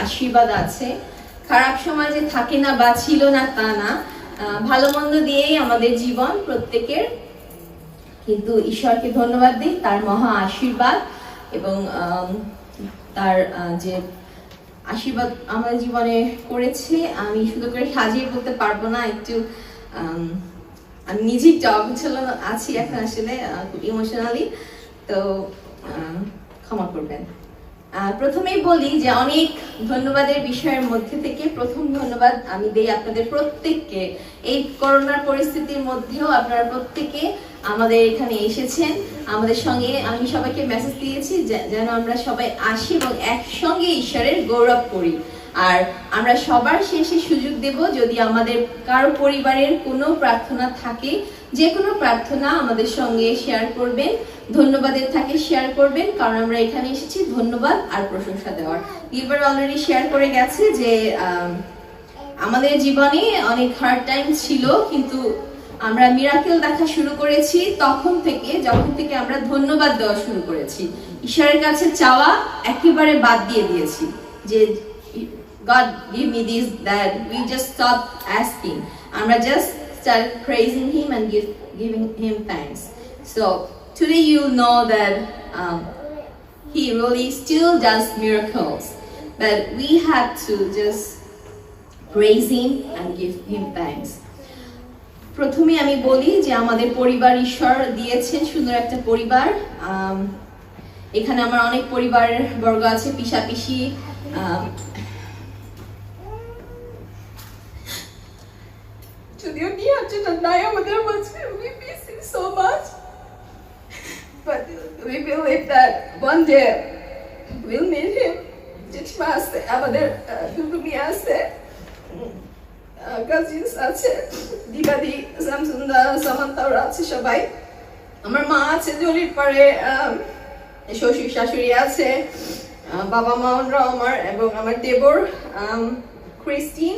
আশীর্বাদ আছে। খারাপ সময় যে থাকে না বা ছিল না তা না, ভালো মন্দ দিয়েই আমাদের জীবন প্রত্যেকের। কিন্তু ঈশ্বরকে ধন্যবাদ দিই তার মহা আশীর্বাদ এবং তার যে আশীর্বাদ আমাদের জীবনে করেছে। আমি শুধু করে সাজিয়ে বলতে পারবো না, একটু আমি নিজে একটু অবিচল আছি এখন, আসলে খুব ইমোশনালি, তো ক্ষমা করবেন। প্রথমেই বলি যে অনেক ধন্যবাদের বিষয়ের মধ্যে থেকে প্রথম ধন্যবাদ আমি দেই আপনাদের প্রত্যেককে। এই করোনার পরিস্থিতির মধ্যেও আপনারা প্রত্যেকে আমাদের এখানে এসেছেন, আমাদের সঙ্গে। আমি সবাইকে মেসেজ দিয়েছি যেন আমরা সবাই আসি এবং একসঙ্গে ঈশ্বরের গৌরব করি। আর আমরা সবার শেষে সুযোগ দেব, যদি আমাদের কারো পরিবারের কোনো প্রার্থনা থাকে, যে কোনো প্রার্থনা আমাদের সঙ্গে শেয়ার করবেন, ধন্যবাদের থাকে শেয়ার করবেন, কারণ আমরা এখানে এসেছি ধন্যবাদ আর প্রশংসা দেওয়ার। গিলবার্ট অলরেডি শেয়ার করে গেছে যে আমাদের জীবনে অনেক হার্ড টাইম ছিল, কিন্তু আমরা মিরাকেল দেখা শুরু করেছি যখন থেকে আমরা ধন্যবাদ দেওয়া শুরু করেছি। ঈশ্বরের কাছে চাওয়া একেবারে বাদ দিয়ে দিয়েছি যে God give me this, that. We just stop asking. আমরা just start praising Him and giving Him thanks. So today you know that He really still does miracles, but we have to just praise Him and give Him thanks. প্রথমে আমি বলি যে আমাদের পরিবার ঈশ্বর দিয়েছেন সুন্দর একটা পরিবার। এখানে আমার অনেক পরিবার বর্গ আছে, পিসাপিসি, যদিও নিহারটা নাই আমাদের মাঝে, we miss him so much, but we believe that one day we'll meet him. জেঠিমা আছে আমাদের, টুটুমি আছে, কাজিনস আছে, দিবাদি, শামসুন্দা, সামান্তারা আছে সবাই। আমার মা আছে জলির পারে, শ্বশুর শাশুড়ি আছে, বাবা মাওনরাও আমার, এবং আমার দেবর ক্রিস্টিন,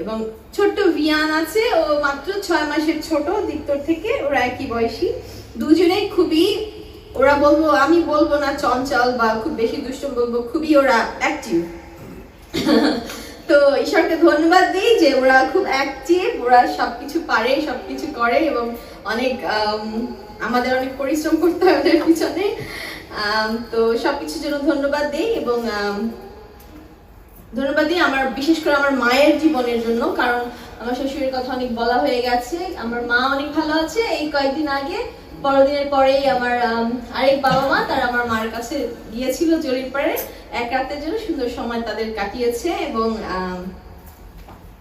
এবং ছোট্ট ভিয়ান আছে, ও মাত্র 6 মাসের ছোট দিকতর থেকে, ওরা একই বয়সী। দুজনেই খুবই, ওরা বলবো, আমি বলবো না চঞ্চল বা খুব বেশি দুষ্ট, বলবো খুবই ওরা অ্যাক্টিভ। তো ঈশ্বরকে ধন্যবাদ দিই যে ওরা খুব অ্যাক্টিভ, ওরা সবকিছু পারে, সবকিছু করে, এবং অনেক আমাদের অনেক পরিশ্রম করতে হয় ওদের পিছনে। তো সবকিছুর জন্য ধন্যবাদ দিই, এবং ধন্যবাদ দিই আমার বিশেষ করে আমার মায়ের জীবনের জন্য, কারণ আমার শ্বশুরের কথা অনেক বলা হয়ে গেছে। আমার মা অনেক ভালো আছে। এই কয়েকদিন আগে বড়দিনের পরেই আমার আরেক বাবা মা তারা আমার মার কাছে গিয়েছিল জরির পাড়ে, এক রাতের জন্য সুন্দর সময় তাদের কাটিয়েছে, এবং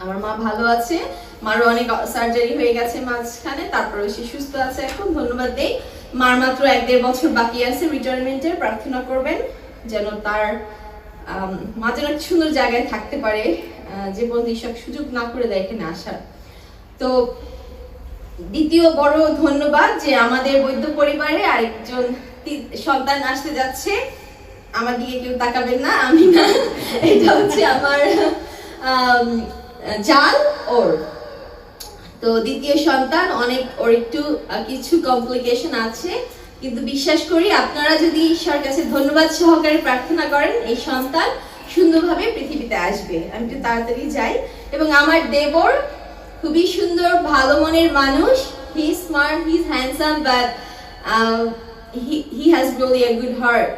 আমার মা ভালো আছে। মারও অনেক সার্জারি হয়ে গেছে মাঝখানে, তারপরে সে সুস্থ আছে এখন। ধন্যবাদ দেই। মার মাত্র 1-1.5 বছর বাকি আছে রিটায়ারমেন্টের। প্রার্থনা করবেন যেন তার মা যেন একটা সুন্দর জায়গায় থাকতে পারে, যে বন্ধু ঈশ্বর সুযোগ না করে দেয় এখানে আসার। তো দ্বিতীয় বড় ধন্যবাদ যে আমাদের বৈদ্য পরিবারে আরেকজন সন্তান আসতে যাচ্ছে। আমার দিকে কেউ তাকাবেন না, আমি না, এটা হচ্ছে আমার জান ওর। তো দ্বিতীয় সন্তান, অনেক ওর একটু কিছু কমপ্লিকেশন আছে, কিন্তু বিশ্বাস করি আপনারা যদি ঈশ্বরের কাছে ধন্যবাদ সহকারে প্রার্থনা করেন, এই সন্তান সুন্দরভাবে পৃথিবীতে আসবে। আমি একটু তাড়াতাড়ি যাই। এবং আমার দেবর খুবই সুন্দর, ভালো মনের মানুষ। He is smart, he is handsome, but he has really a good heart,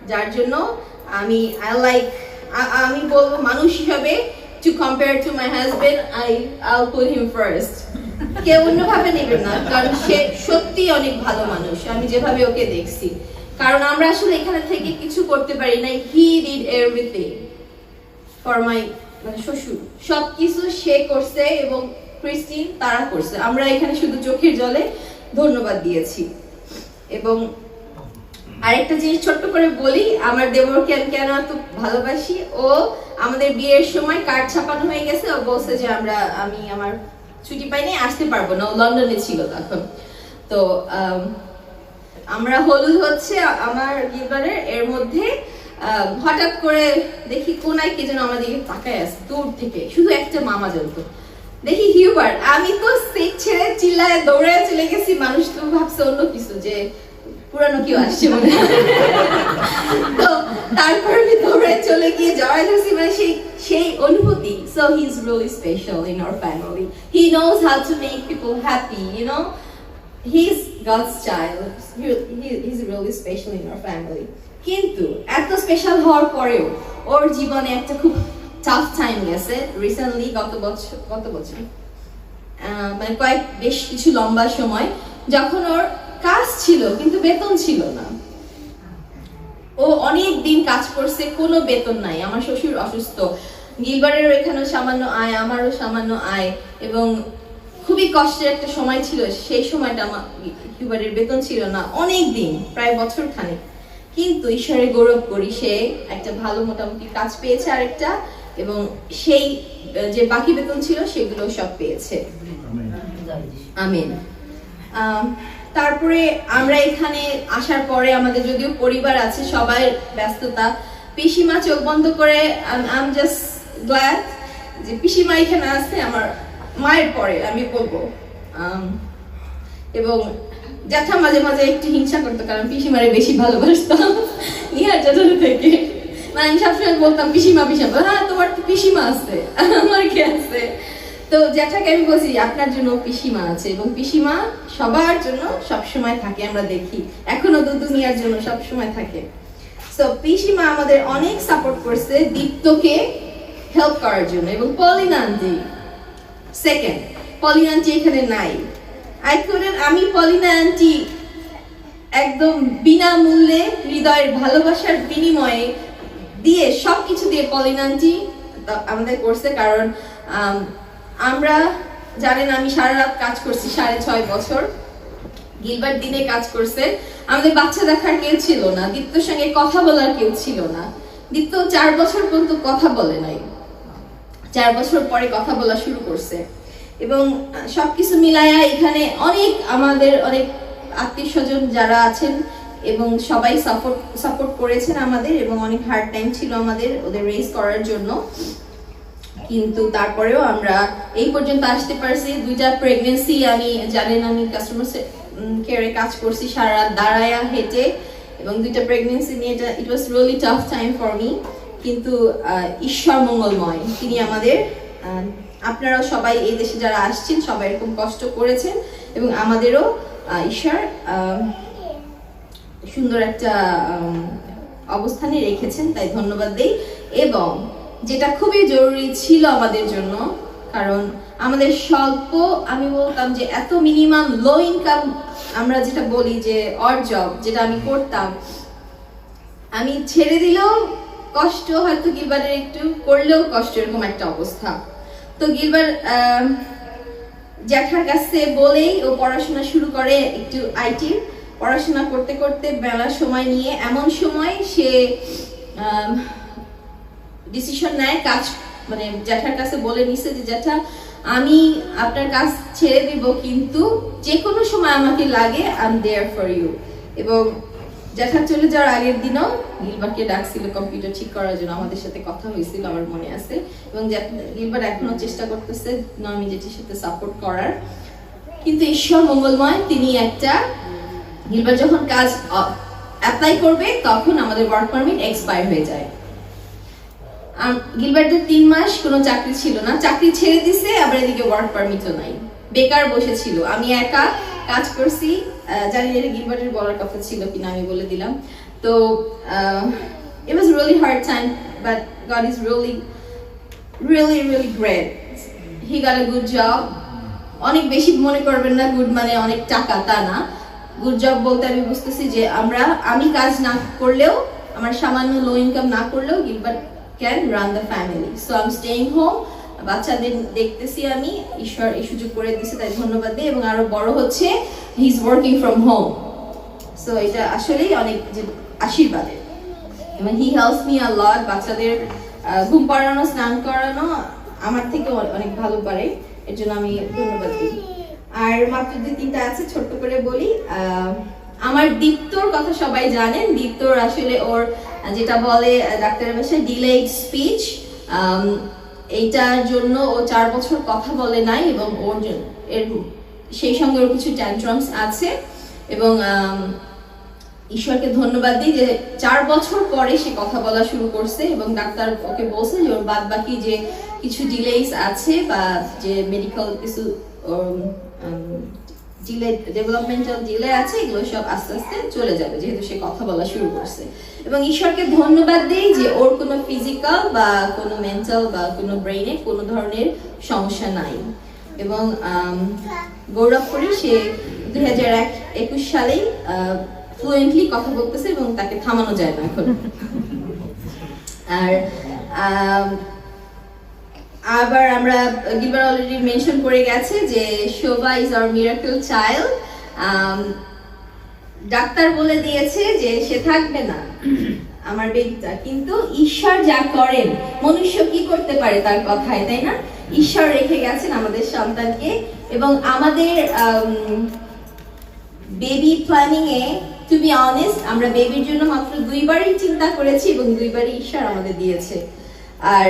যার জন্য আমি বলবো মানুষ হিসাবে, to compare to my husband, I'll put him first. কেউ অন্যভাবে নেবেন না, কারণ সে সত্যি অনেক ভালো মানুষ আমি যেভাবে ওকে দেখছি। কারণ আমরা আসলে এখানে থেকে কিছু করতে পারি না। He did everything for my শ্বশুর, সবকিছু সে করছে, এবং ক্রিস্টিন তারা করছে। আমরা এখানে শুধু চোখের জলে ধন্যবাদ দিয়েছি। এবং আরেকটা জিনিস ছোট্ট করে বলি, আমার দেবরকে আমি কেন এত ভালোবাসি। ও আমাদের বিয়ের সময় কার্ড ছাপানো হয়ে গেছে, ও বলছে যে আমি আমার ছুটি পাইনি, আসতে পারবো না। ও লন্ডনে ছিল তখন। তো আমরা হলুদ হচ্ছে আমার গিলবারের, এর মধ্যে হঠাৎ করে দেখি কোনায় কে যেন আমাদেরকে তাকায় আছে দূর থেকে, শুধু একটা মামা জানতো। দেখি হিউবার, আমি তো সিট ছেড়ে চিল্লায় দৌড়ে চলে গেছি। মানুষ তো ভাবছে অন্য কিছু, যে পুরানো কেউ আসছে মনে হয়। তো তারপর আমি দৌড়ে চলে গিয়ে জড়াই ধরছি, মানে সেই অনুভূতি। So he's really special in our family. He knows how to make people happy, you know. He's God's child. He's really special in our family. কিন্তু এত স্পেশাল হওয়ার পরেও ওর জীবনে একটা খুব টাফ টাইম গেছে রিসেন্টলি, গত বছর মানে বেশ কিছু লম্বা সময়, যখন ওর কাজ ছিল কিন্তু বেতন ছিল না। ও ও অনেক দিন কাজ করছে, কোনো বেতন নাই। আমার শ্বশুর অসুস্থ, গিলবারেরও এখানেও সামান্য আয়, আমারও সামান্য আয়, এবং খুবই কষ্টের একটা সময় ছিল। সেই সময়টা আমার গিলবারের বেতন ছিল না অনেক দিন, প্রায় বছর খানেক। কিন্তু ঈশ্বরের গৌরব করি, সে একটা ভালো মোটামুটি কাজ পেয়েছে আরেকটা, এবং সেই যে বাকি বেতন ছিল সেগুলো সব পেয়েছে। আমিন। তারপরে আমরা এখানে আসার পরে আমাদের যদিও পরিবার আছে, সবাই ব্যস্ততা, পিসিমা চোখ বন্ধ করে, আই এম জাস্ট গ্ল্যাড যে পিসিমা এখানে আছে আমার মায়ের পরে, আমি বলবো। এবং জ্যাঠা মাঝে মাঝে একটু হিংসা করতো, কারণ পিসিমারে বেশি ভালোবাসতাম নিহার জ্যাঠার থেকে। মানে আমি সবসময় বলতাম পিসিমা পিসিমা, হ্যাঁ তোমার তো পিসিমা আছে, আমার কি আছে। তো জ্যাঠাকে আমি বলছি আপনার জন্য পিসিমা আছে, এবং পিসিমা সবার জন্য সবসময় থাকে, আমরা দেখি এখনো দুনিয়ার জন্য সবসময় থাকে। সো পিসিমা আমাদের অনেক সাপোর্ট করছে দীপ্তকে হেল্প করার জন্য। এবং Paulina aunty, second, Paulina aunty এখানে নাই। আমি পলিনা আন্টি একদম বিনামূল্যে হৃদয়ের ভালোবাসার বিনিময়ে দিয়ে সবকিছু দিয়ে পলিনা আন্টি আমাদের করছে। কারণ আমরা জানেন আমি সারা রাত কাজ করছি 6.5 বছর, গিলবার্ট দিনে কাজ করছে। আমাদের বাচ্চা দেখার কেউ ছিল না, দীপ্তর সঙ্গে কথা বলার কেউ ছিল না। দীপ্ত 4 বছর পর্যন্ত কথা বলে নাই, 4 বছর পরে কথা বলা শুরু করছে। এবং সবকিছু মিলায়া এখানে আমাদের অনেক আত্মীয় স্বজন যারা আছেন এবং সবাই সাপোর্ট করেছেন আমাদের, এবং অনেক হার্ড টাইম ছিল আমাদের ওদের রেজ করার জন্য। কিন্তু তারপরেও আমরা এই পর্যন্ত আসতে পারছি। 2টা প্রেগনেন্সি, আমি জানেন আমি কাস্টমার কেয়ারে কাজ করছি সারা রাত দাঁড়ায়া হেঁটে, এবং 2টা প্রেগনেন্সি নিয়ে it was really tough time for me. কিন্তু ঈশ্বর মঙ্গলময়, তিনি আমাদের, আপনারাও সবাই এই দেশে যারা আসছেন সবাই এরকম কষ্ট করেছেন, এবং আমাদেরও ঈশ্বর সুন্দর একটা অবস্থানে রেখেছেন, তাই ধন্যবাদ দেই। এবং যেটা খুবই জরুরি ছিল আমাদের জন্য, কারণ আমাদের স্বল্প, আমি বলতাম যে এত মিনিমাম লো ইনকাম, আমরা যেটা বলি যে অড জব, যেটা আমি করতাম, আমি ছেড়ে দিলেও কষ্ট, হয়তো গিলবারের একটু করলেও কষ্ট, এরকম একটা অবস্থা। তো গিলবার জ্যাঠার কাছে বলেই ও পড়াশোনা শুরু করে, একটু আইটির পড়াশোনা করতে করতে বেলা সময় নিয়ে, এমন সময় সে ডিসিশন নেয় কাজ, মানে জ্যাঠার কাছে বলে নিছে যে জ্যাঠা আমি আপনার কাজ ছেড়ে দিব, কিন্তু যে কোনো সময় আমাকে লাগে, I am there for you. এবং জ্যাঠা চলে যাওয়ার আগের দিনও গিলবারকে ডাকছিল কম্পিউটার ঠিক করার জন্য, আমাদের সাথে কথা হয়েছিল, আমার মনে আছে। এবং গিলবার এখনো চেষ্টা করতেছে নরমি জেঠির সাথে সাপোর্ট করার। কিন্তু ঈশ্বর মঙ্গলময়, তিনি একটা, গিলবার যখন কাজ অ্যাপ্লাই করবে তখন আমাদের ওয়ার্ক পারমিট এক্সপায়ার হয়ে যায়। গিলবার্টের 3 মাস কোনো চাকরি ছিল না, চাকরি ছেড়ে দিছে, আবার এদিকে ওয়ার্ক পারমিটও নাই, বেকার বসেছিল। আমি একা কাজ করছি, জানি এটা গিলবার্টের বলার কথা ছিল কিনা, আমি বলে দিলাম। তো it was really hard time, but God is really great. He got a good job. অনেক বেশি মনে করবেন না গুড মানে অনেক টাকা, তা না। গুড জব বলতে আমি বুঝতেছি যে আমি কাজ না করলেও, আমার সামান্য লো ইনকাম না করলেও Gilbert can run the family. So I'm staying home, বাচ্চাদের দেখতেছি আমি, ঈশ্বর এই সুযোগ করে দিয়েছে, তাই ধন্যবাদ দিই। এবং আরো বড় হচ্ছে he is working from home, so এটা আসলেই অনেক আশীর্বাদের। এবং হি হেল্পস মি আ লট, বাচ্চাদের ঘুম পাড়ানো, স্নান করানো আমার থেকে অনেক ভালো পারে, এর জন্য আমি ধন্যবাদ দিই। আর মাত্র 2-3টা আছে, ছোট্ট করে বলি। আমার দীপ্তর কথা সবাই জানেন, দীপ্তর আসলে ওর যেটা বলে ডাক্তারের ভাষায় ডিলেড স্পিচ, এইটার জন্য ও 4 বছর কথা বলে নাই, এবং ওর সেই সঙ্গে ওর কিছু ট্যান্ট্রামস আছে। এবং ঈশ্বরকে ধন্যবাদ দিই যে 4 বছর পরে সে কথা বলা শুরু করছে, এবং ডাক্তার ওকে বলছে যে ওর বাদ বাকি যে কিছু ডিলেস আছে, বা যে মেডিকেল কিছু ডেভেলপমেন্টাল ডিলে আছে, এগুলো সব আস্তে আস্তে চলে যাবে, যেহেতু সে কথা বলা শুরু করছে। এবং ঈশ্বরকে ধন্যবাদ দেই যে ওর কোনো ফিজিক্যাল বা কোনো মেন্টাল বা কোনো ব্রেইনে কোনো ধরনের সমস্যা নাই। এবং গৌরব করি সে 2021 সালেই ফ্লুয়েন্টলি কথা বলতেছে এবং তাকে থামানো যায় না এখন। আর আবার আমরা গিলবার অলরেডি মেনশন করে গেছে যে Shobha is our miracle child. Doctor বলে দিয়েছে যে সে থাকবে না আমার বেবিটা, কিন্তু ঈশ্বর যা করেন মনুষ্য কি করতে পারে তার কথায়, তাই না? ঈশ্বর রেখে গেছেন আমাদের সন্তানকে। এবং আমাদের বেবি প্ল্যানিং এ টু বি অনেস্ট আমরা বেবির জন্য মাত্র 2বারই চিন্তা করেছি এবং 2বারই ঈশ্বর আমাদের দিয়েছে। আর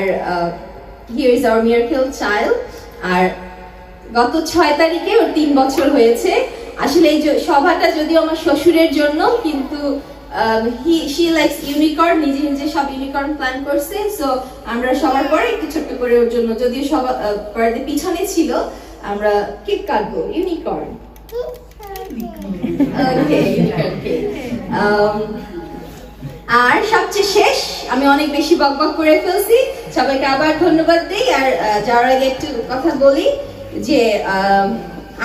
here is our miracle child. আর গত 6 তারিখে ওর 3 বছর হয়েছে। আসলে এই সভাটা যদিও আমার শ্বশুরের জন্য, কিন্তু she likes unicorn, নিজে নিজে সব ইউনিকর্ন প্ল্যান করছে। সো আমরা সবার পরে একটু ছোট্ট করে ওর জন্য, যদিও সবার পর্দার পিছনে ছিল, আমরা কেক কাটবো ইউনিকর্ন। ওকে, ইউনিকর্ন কেক। আর সবচেয়ে শেষ, আমি অনেক বেশি বকবক করে ফেলছি, সবাইকে আবার ধন্যবাদ দিই। আর যাওয়ার আগে একটু কথা বলি যে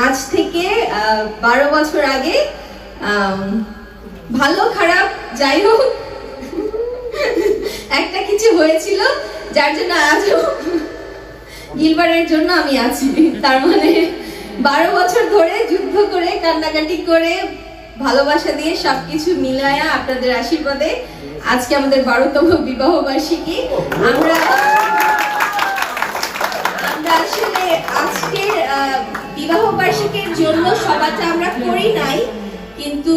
আজ থেকে 12 বছর আগে ভালো খারাপ যাই হোক একটা কিছু হয়েছিল, যার জন্য আজও গিলবারের জন্য আমি আছি। তার মানে 12 বছর ধরে যুদ্ধ করে, কান্নাকাটি করে, ভালোবাসা দিয়ে সবকিছু মিলায়া আপনাদের আশীর্বাদে আজকে আমাদের 12তম বিবাহ বার্ষিকী। আমরা আসলে আজকের বিবাহ বার্ষিকীর জন্য সবাইটা আমরা করি নাই, কিন্তু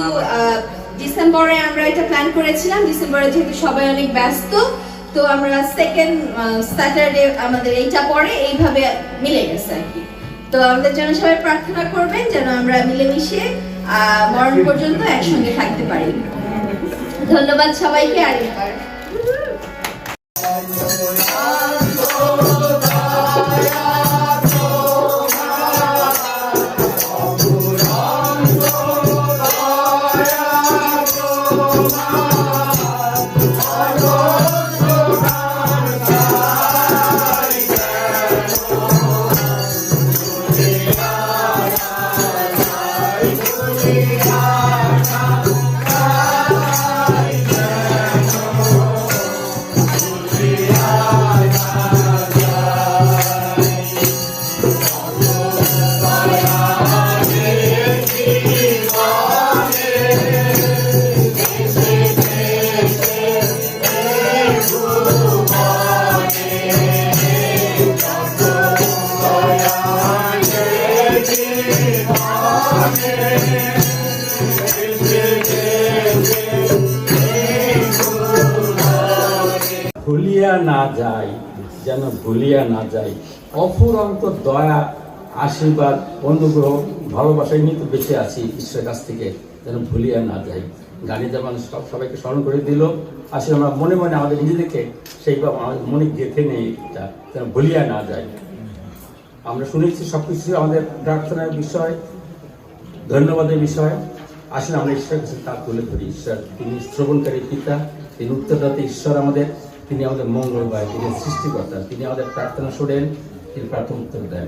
ডিসেম্বরে আমরা এটা প্ল্যান করেছিলাম। ডিসেম্বরে যেহেতু সবাই অনেক ব্যস্ত, তো আমরা সেকেন্ড স্যাটারডে আমাদের এইটা পরে এইভাবে মিলে গেছে আর কি। তো আমাদের জন্য সবাই প্রার্থনা করবেন যেন আমরা মিলেমিশে মরণ পর্যন্ত একসঙ্গে থাকতে পারি। ধন্যবাদ সবাইকে আরেকবার। ভুলিয়া না যাই, যেন ভুলিয়া না যাই অফুরন্ত দয়া, আশীর্বাদ, অনুগ্রহ, ভালোবাসায় নিয়ে তো বেঁচে আছি ঈশ্বরের কাছ থেকে, যেন ভুলিয়া না যাই। গানে যেমন সবাইকে স্মরণ করে দিল, আসলে আমরা মনে মনে আমাদের নিজেদেরকে সেইভাবে আমাদের মনে গেঁথে নেই, যেন ভুলিয়া না যাই। আমরা শুনেছি সবকিছু আমাদের প্রার্থনার বিষয়, ধন্যবাদের বিষয়। আসলে আমরা ঈশ্বরের কাছে তা তুলে ধরি। ঈশ্বর তিনি শ্রবণকারী পিতা, তিনি উত্তরদাতা ঈশ্বর আমাদের, তিনি আমাদের মঙ্গলবার, তিনি সৃষ্টিকর্তা, তিনি আমাদের প্রার্থনা শোনেন, তিনি প্রার্থনা উত্তর দেন।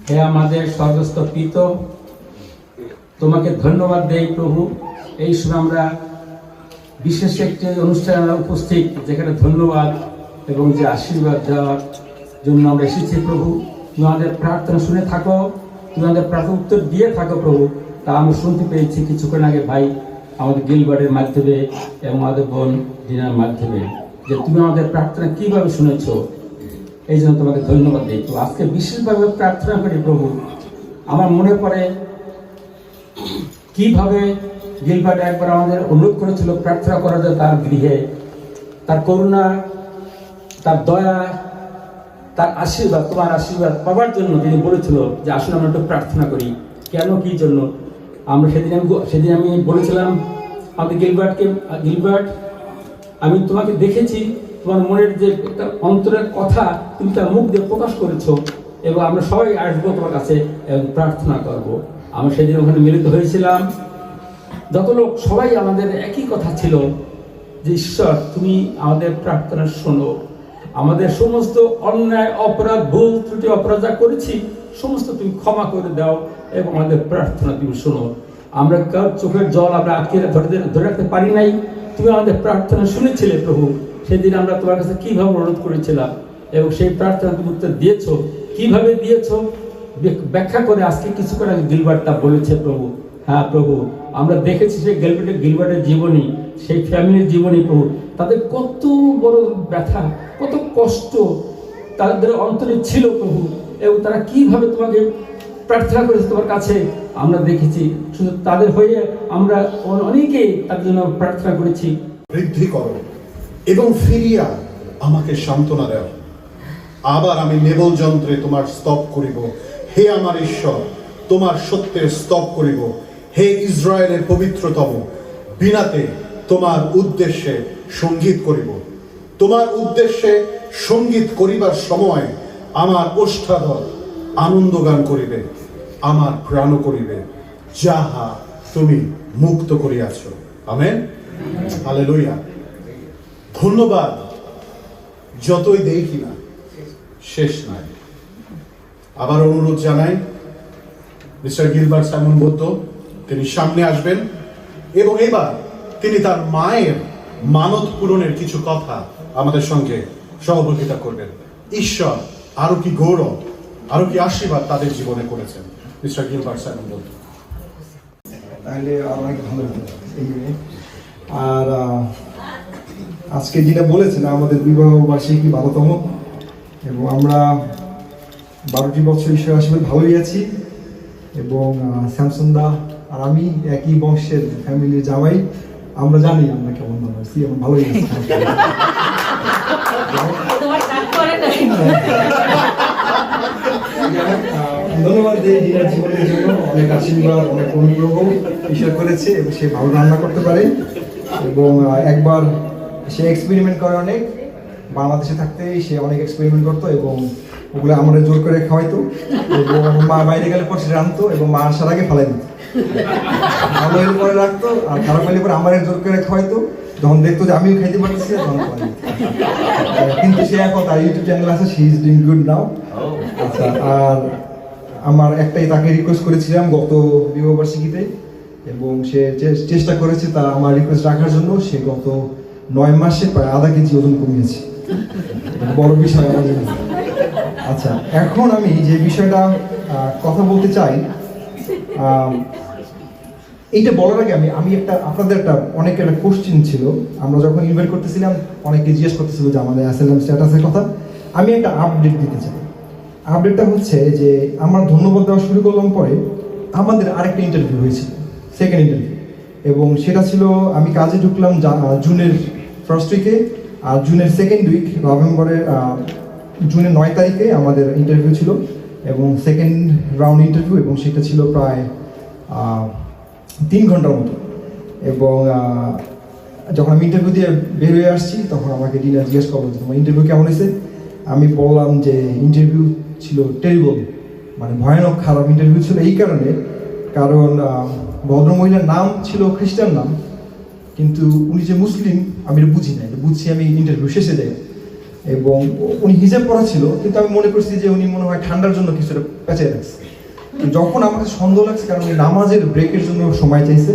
হে আমাদের স্বর্গস্থ পিতা, তোমাকে ধন্যবাদ দেই প্রভু। এই সময় আমরা বিশেষ একটি অনুষ্ঠানে উপস্থিত, যেখানে ধন্যবাদ এবং যে আশীর্বাদ দেওয়ার জন্য আমরা এসেছি প্রভু। তুমি আমাদের প্রার্থনা শুনে থাকো, তুমি আমাদের প্রার্থনা উত্তর দিয়ে থাকো প্রভু। তা আমরা শুনতে পেয়েছি কিছুক্ষণ আগে ভাই আমাদের গিলবার্টের মাধ্যমে এবং আমাদের বোন ডিনার মাধ্যমে, যে তুমি আমাদের প্রার্থনা কিভাবে শুনেছ। এই জন্য তোমাকে ধন্যবাদ দিই। তো আজকে বিশেষভাবে প্রার্থনা করি প্রভু, আমার মনে পড়ে কিভাবে গিলবার্ট একবার আমাদের অনুরোধ করেছিল প্রার্থনা করা যায় তার গৃহে, তার করুণা, তার দয়া, তার আশীর্বাদ, তোমার আশীর্বাদ পাবার জন্য তিনি বলেছিল যে আসলে আমরা একটু প্রার্থনা করি। কেন, কি জন্য? আমরা সেদিন আমি বলেছিলাম আমাদের গিলবার্টকে, গিলবার্ট আমি তোমাকে দেখেছি, তোমার মনের যে একটা অন্তরের কথা তুমি তার মুখ দিয়ে প্রকাশ করেছো, এবং আমরা সবাই আসবো তোমার কাছে এবং প্রার্থনা করব। আমরা সেদিন ওখানে মিলিত হয়েছিলাম, যত লোক সবাই আমাদের একই কথা ছিল যে ঈশ্বর তুমি আমাদের প্রার্থনা শোনো, আমাদের সমস্ত অন্যায়, অপরাধ, ভুল ত্রুটি, অপরাধ যা করেছি সমস্ত তুমি ক্ষমা করে দাও এবং আমাদের প্রার্থনা তুমি শোনো। আমরা কার চোখের জল আমরা আটকে ধরে রাখতে পারি নাই। তুমি আমাদের প্রার্থনা শুনেছিলে প্রভু। সেদিন আমরা তোমার কাছে কিভাবে অনুরোধ করেছিলাম এবং সেই প্রার্থনা তুমি উত্তর দিয়েছো। কিভাবে দিয়েছো ব্যাখ্যা করে আজকে কিছুক্ষণ আগে গিলবার্ট তা বলেছে প্রভু। হ্যাঁ প্রভু, আমরা দেখেছি সেই গিলবার্টের জীবনী, সেই ফ্যামিলির জীবনী প্রভু, তাদের কত বড় ব্যথা, কত কষ্ট তাদের অন্তরে ছিল প্রভু, এবং তারা কিভাবে তোমাকে প্রার্থনা করেছে তোমার কাছে আমরা দেখেছি। শুধু তাদের হয়ে আমরা অনেকেই তার জন্য প্রার্থনা করেছি। বৃদ্ধি করো এবং ফিরিয়া আমাকে সান্ত্বনা দাও। আবার আমি নেবল যন্ত্রে তোমার স্তব করিব, হে আমার ঈশ্বর, তোমার সত্যের স্তব করিব, হে ইসরায়েলের পবিত্রতম। বিনাতে তোমার উদ্দেশ্যে সঙ্গীত করিব। তোমার উদ্দেশ্যে সঙ্গীত করিবার সময় আমার ওষ্ঠাধর আনন্দ গান করিবে, আমার প্রাণ করিবে, যাহা তুমি মুক্ত করিয়াছ। Amen, hallelujah. ধন্যবাদ যতই দেই কিনা শেষ নাই। আবার অনুরোধ জানাই, মিস্টার গিলবার্ট সাইমন বৌদ্ধ তিনি সামনে আসবেন এবং এবার তিনি তার মায়ের মানত পূরণের কিছু কথা আমাদের সঙ্গে সহযোগিতা করবেন। ঈশ্বর আরো কি গৌরব, আরো কি আশীর্বাদ তাদের জীবনে করেছেন। মিস্টার গিলবার্ট সাইমন বৌদ্ধ। তাহলে অনেক ভালো হতো। আর আজকে যেটা বলেছেন আমাদের বিবাহ বার্ষিকী 12তম, এবং আমরা 12টি বছর ঈশ্বর আশীর্বাদ ভালোই আছি। এবং স্যামসন দা আর আমি একই বংশের ফ্যামিলির জামাই, আমরা জানি আমরা কেমন ভালো আছি এবং ভালোই আছি। ধন্যবাদ এই দিনের জীবনের জন্য, অনেক আশীর্বাদ, অনেক অনুগ্রহ ঈশ্বর করেছে এবং সে ভালো রান্না করতে পারে। এবং একবার সে এক্সপেরিমেন্ট করে অনেক, বাংলাদেশে থাকতে সে অনেক এক্সপেরিমেন্ট করতো এবং ওগুলো আমরা জোর করে খাওয়াইতো। এবং মা বাইরে গেলে পর সে রাখতো এবং মা আসার আগে ফেলাই দিত, ভালো হলে পরে রাখতো, আর খারাপ হলে পরে আমার জোর করে খাওয়াইতো। যখন দেখতো যে আমিও খাইতে পারতেছি না তখন খাওয়াই দিত। কিন্তু সে এখন তার ইউটিউব চ্যানেল আছে, she is doing good now. আচ্ছা, আর আমার একটাই তাকে রিকোয়েস্ট করেছিলাম গত বিবাহবার্ষিকীতে, এবং সে চেষ্টা করেছে তা আমার রিকোয়েস্ট রাখার জন্য। সে গত 9 মাসে প্রায় আধা কেজি ওজন কমিয়েছে, বড় বিষয় আমার জন্য। আচ্ছা, এখন আমি যে বিষয়টা কথা বলতে চাই, এইটা বলার আগে আমি একটা আপনাদের অনেক একটা কোশ্চেন ছিল। আমরা যখন ইনভাইট করতেছিলাম অনেকে জিজ্ঞেস করতেছিল যে আমাদের অ্যাসাইলাম স্ট্যাটাসের কথা। আমি একটা আপডেট দিতে চাই। আপডেটটা হচ্ছে যে আমার ধন্যবাদ দেওয়া শুরু করলাম পরে আমাদের আরেকটা ইন্টারভিউ হয়েছিল, সেকেন্ড ইন্টারভিউ, এবং সেটা ছিল আমি কাজে ঢুকলাম জুনের ফার্স্ট উইকে, আর জুনের সেকেন্ড উইক জুনের 9 তারিখে আমাদের ইন্টারভিউ ছিল এবং সেকেন্ড রাউন্ড ইন্টারভিউ, এবং সেটা ছিল প্রায় 3 ঘন্টার মতো। এবং যখন আমি ইন্টারভিউ দিয়ে বের হয়ে আসছি তখন আমাকে ডিনার জিজ্ঞেস করলো যে তোমার ইন্টারভিউ কেমন হয়েছে। আমি বললাম যে ইন্টারভিউ ছিল টেরিবল, মানে ভয়ানক খারাপ ইন্টারভিউ ছিল। এই কারণ ভদ্রমহিলার নাম ছিল খ্রিস্টান নাম, কিন্তু উনি যে মুসলিম আমি এটা বুঝি না, এটা বুঝছি আমি ইন্টারভিউ শেষে যাই। এবং উনি হিজাব পরা ছিল, কিন্তু আমি মনে করছি যে উনি মনে হয় ঠান্ডার জন্য কিছুটা পেঁচে রাখছে। যখন আমাকে সন্দেহ লাগছে, কারণ উনি নামাজের ব্রেকের জন্য সময় চাইছে,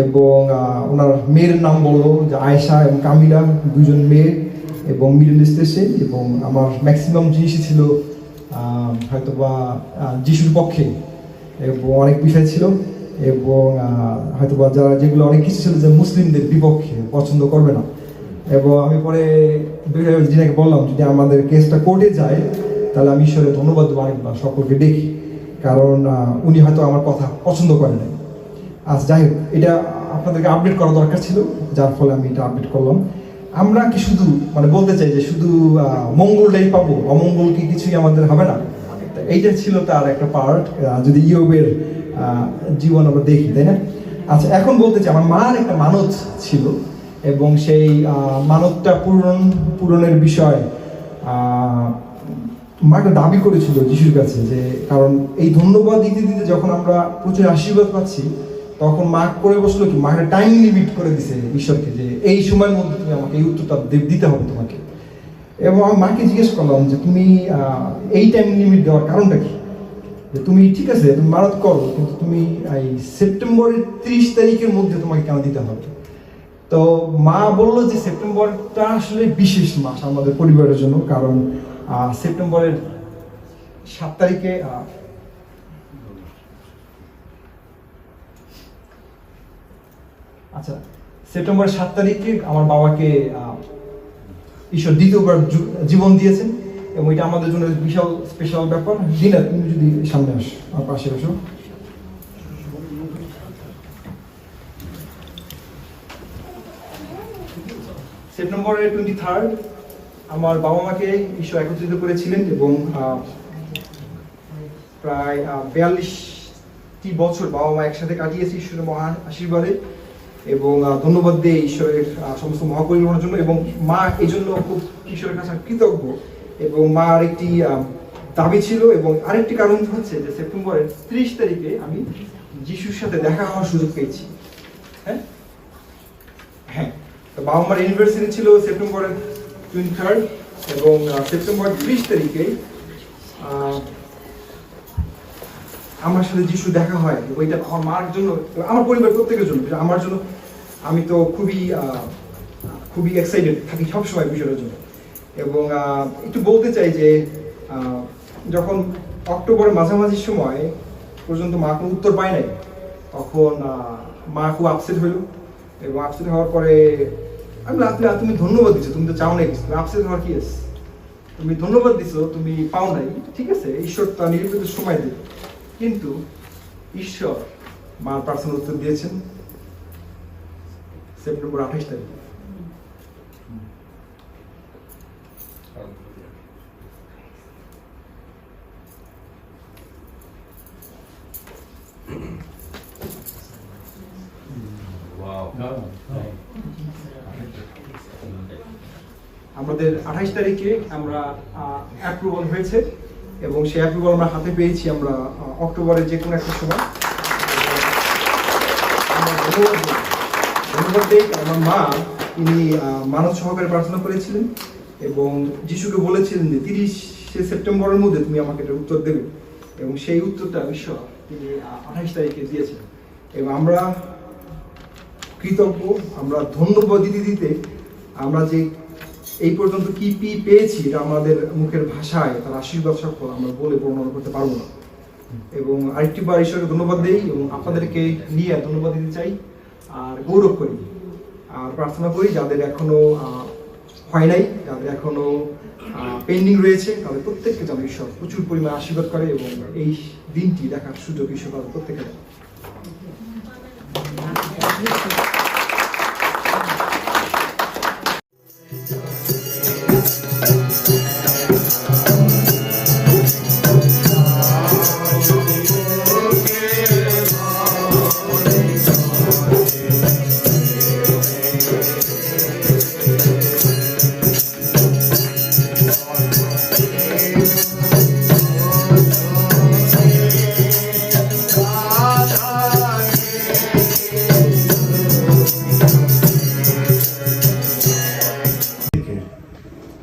এবং ওনার মেয়ের নাম বললো যে আয়েশা এবং কামিলা, 2 জন মেয়ে এবং মিডল ইস্ট এসে, এবং আমার ম্যাক্সিমাম জিনিসই ছিল হয়তো বা যিশুর পক্ষে, এবং অনেক বিষয় ছিল, এবং হয়তো বা যেগুলো অনেক কিছু ছিল যে মুসলিমদের বিপক্ষে, পছন্দ করবে না। এবং আমি পরে যিনাকে বললাম যদি আমাদের কেসটা কোর্টে যায় তাহলে আমি ঈশ্বরের ধন্যবাদ দেবো আরেকবার সকলকে দেখি, কারণ উনি হয়তো আমার কথা পছন্দ করেন নাই। আচ্ছা, যাই হোক, এটা আপনাদেরকে আপডেট করা দরকার ছিল, যার ফলে আমি এটা আপডেট করলাম। আমরা কি শুধু মানে বলতে চাই যে শুধু মঙ্গলটাই পাবো, অমঙ্গল কি কিছুই আমাদের হবে না? এইটা ছিল তার একটা পার্ট, যদি ইয়োবের জীবন আমরা দেখি, তাই না? আচ্ছা, এখন বলতে চাই আমার মার একটা মানত ছিল, এবং সেই মানতটা পূরণের বিষয় মা একটা দাবি করেছিল যিশুর কাছে, যে কারণ এই ধন্যবাদ দিতে দিতে যখন আমরা প্রচুর আশীর্বাদ পাচ্ছি তখন মা করে বসলো কি, মা একটা টাইম লিমিট করে দিছে ঈশ্বরকে যে এই সময়ের মধ্যে তুমি আমাকে এই উত্তরটা দিতে হবে তোমাকে। এবং আমি মাকে জিজ্ঞেস করলাম যে তুমি এই টাইম লিমিট দেওয়ার কারণটা কি? যে তুমি ঠিক আছে তুমি মানত করো, কিন্তু তুমি এই সেপ্টেম্বরের 30 তারিখের মধ্যে তোমাকে কেন দিতে হবে? তো মা বলল যে সেপ্টেম্বরটা আসলে বিশেষ মাস আমাদের পরিবারের জন্য, কারণ সেপ্টেম্বরের 7 তারিখে আচ্ছা সেপ্টেম্বরের 7 তারিখে আমার বাবাকে ঈশ্বর দ্বিতীয়বার জীবন দিয়েছেন, এবং এটা আমাদের জন্য বিশাল স্পেশাল ব্যাপার। দিনা তুমি যদি সামনে আসো, আমার পাশে আসো। সেপ্টেম্বরের 23 আমার বাবা মাকে ঈশ্বর একত্রিত করেছিলেন, এবং প্রায় 42টি বছর বাবা মা একসাথে কাটিয়েছে ঈশ্বরের মহান আশীর্বাদে, এবং ধন্যবাদ দিই ঈশ্বরের সমস্ত মহাপরিকল্পনার জন্য। এবং মা এই জন্য খুব ঈশ্বরের কাছে কৃতজ্ঞ, এবং মা আরেকটি দাবি ছিল, এবং আরেকটি কারণ হচ্ছে যে সেপ্টেম্বরের 30 তারিখে আমি যিশুর সাথে দেখা হওয়ার সুযোগ পেয়েছি। হ্যাঁ, তো বাবা মার ইউনিভার্সিটি ছিল সেপ্টেম্বরের 23 এবং সেপ্টেম্বর 30 তারিখে আমার সাথে যিশু দেখা হয়। ওইটা আমার মার জন্য, আমার পরিবার প্রত্যেকের জন্য, আমার জন্য আমি তো খুবই এক্সাইটেড থাকি সবসময় বিষয়ের জন্য। এবং একটু বলতে চাই যে যখন অক্টোবরের মাঝামাঝি সময় পর্যন্ত মা কোনো উত্তর পায় নাই, তখন মা খুব আপসেট হইল, এবং আপসেট হওয়ার পরে আমি তুমি ধন্যবাদ দিচ্ছ, তুমি তো চাও নাই কিছু, আপসেট হওয়ার কি আছে, তুমি ধন্যবাদ দিচ্ছ, তুমি পাও নাই, ঠিক আছে, ঈশ্বর তার নির্বাচিত সময় দেবে। কিন্তু ঈশ্বর মার প্রার্থনার উত্তর দিয়েছেন সেপ্টেম্বর 28 তারিখে। আমাদের 28 তারিখে আমরা অ্যাপ্রুভাল হয়েছে, এবং সেই অ্যাপ্রুভাল আমরা হাতে পেয়েছি আমরা অক্টোবরের যে কোনো একটা সময়। ধন্যবাদ দেই আমার মা, তিনি মানব সহকারে প্রার্থনা করেছিলেন এবং যিশুকে বলেছিলেন যে 30 সেপ্টেম্বরের মধ্যে তুমি আমাকে একটা উত্তর দেবে, এবং সেই উত্তরটা ঈশ্বর তিনি 28 তারিখে দিয়েছেন। এবং আমরা কৃতজ্ঞ, আমরা ধন্যবাদ দিতে আমরা যে এই পর্যন্ত কি পেয়েছি এটা আমাদের মুখের ভাষায় তার আশীর্বাদ সকল আমরা বলে বর্ণনা করতে পারবো না। এবং আরেকটি বার ঈশ্বরকে ধন্যবাদ দেই, এবং আপনাদেরকে নিয়ে ধন্যবাদ দিতে চাই আর গৌরব করি আর প্রার্থনা করি যাদের এখনো হয় নাই, যাদের এখনো পেন্ডিং রয়েছে, তাদের প্রত্যেককে যেন ঈশ্বর প্রচুর পরিমাণ আশীর্বাদ করে, এবং এই দিনটি দেখার সুযোগ ঈশ্বর তাদের প্রত্যেকে দেয়।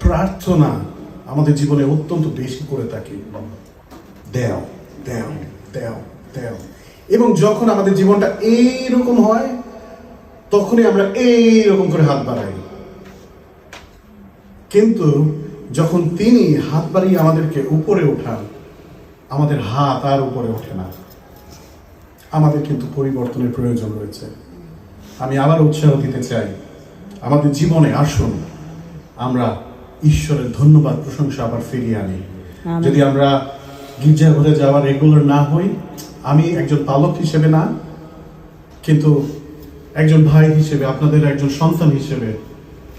প্রার্থনা আমাদের জীবনে অত্যন্ত বেশি করে থাকি, দেও দেও দেও দেও, এবং যখন আমাদের জীবনটা এইরকম হয় তখনই আমরা এইরকম করে হাত বাড়াই। কিন্তু যখন তিনি হাত বাড়িয়ে আমাদেরকে উপরে ওঠান, আমাদের হাত আর উপরে ওঠে না। আমাদের কিন্তু পরিবর্তনের প্রয়োজন রয়েছে। আমি আবার উৎসাহ দিতে চাই, আমাদের জীবনে আসুন আমরা ঈশ্বরের ধন্যবাদ প্রশংসা আবার ফিরিয়ে আনি। যদি আমরা গির্জা ঘরে যাওয়া রেগুলার না হই, আমি একজন পালক হিসেবে না, কিন্তু একজন ভাই হিসেবে, আপনাদের একজন সন্তান হিসেবে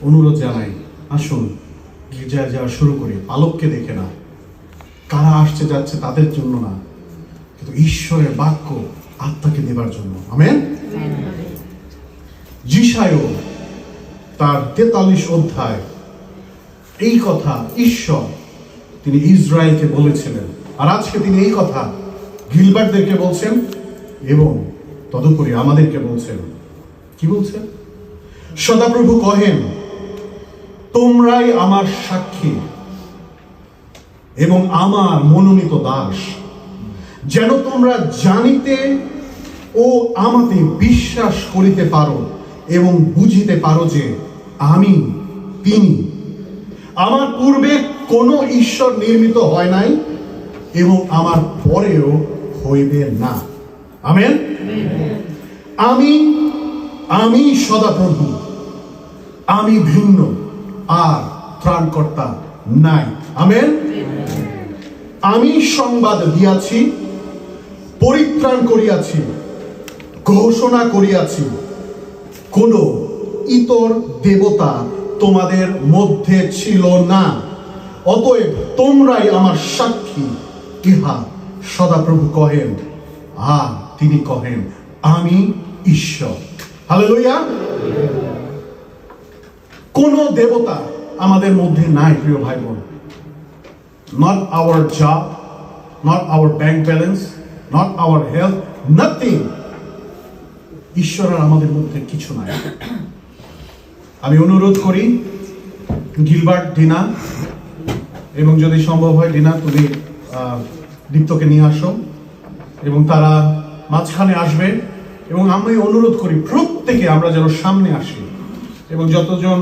অনুরোধ জানাই, আসুন গির্জায় যাওয়া শুরু করি, পালককে দেখে না, কারা আসছে যাচ্ছে তাদের জন্য না, কিন্তু ঈশ্বরের বাক্য আত্মাকে দেবার জন্য। আমেন। যিশায় তার 43 অধ্যায় এই কথা ঈশ্বর তিনি ইসরায়েলকে বলেছিলেন, আর আজকে তিনি এই কথা গিলবার্টদেরকে বলছেন, এবং তদুপরি আমাদেরকে বলছেন। কি বলছেন? সদাপ্রভু কহেন, তোমরাই আমার সাক্ষী এবং আমার মনোনীত দাস, যেন তোমরা জানিতে ও আমাতে বিশ্বাস করিতে পারো এবং বুঝিতে পারো যে আমি তিনি। আমার পূর্বে কোনো ঈশ্বর নির্মিত হয় নাই এবং আমার পরেও হইবে না। আমেন। আমি সদাপ্রভু, আমি ভিন্ন, আর ত্রাণকর্তা নাই। আমেন। আমি সংবাদ দিয়াছি, পরিত্রাণ করিয়াছি, ঘোষণা করিয়াছি, কোন ইতর দেবতা তোমাদের মধ্যে ছিল না। অতএব তোমরাই আমার সাক্ষী। ইহা সদাপ্রভু কহেন, আর তিনি কহেন আমি ঈশ্বর। হালেলুয়া। কোন দেবতা আমাদের মধ্যে নাই প্রিয় ভাই বোন। Not our job, not our bank balance, not our health, nothing. ঈশ্বরের আমাদের মধ্যে কিছু নাই। আমি অনুরোধ করি গিলবার্ট, ডিনা, এবং যদি সম্ভব হয় ডিনা তুমি দীপ্তকে নিয়ে আসো এবং তারা মাঝখানে আসবে, এবং আমি অনুরোধ করি প্রত্যেকে আমরা যেন সামনে আসি, এবং যতজন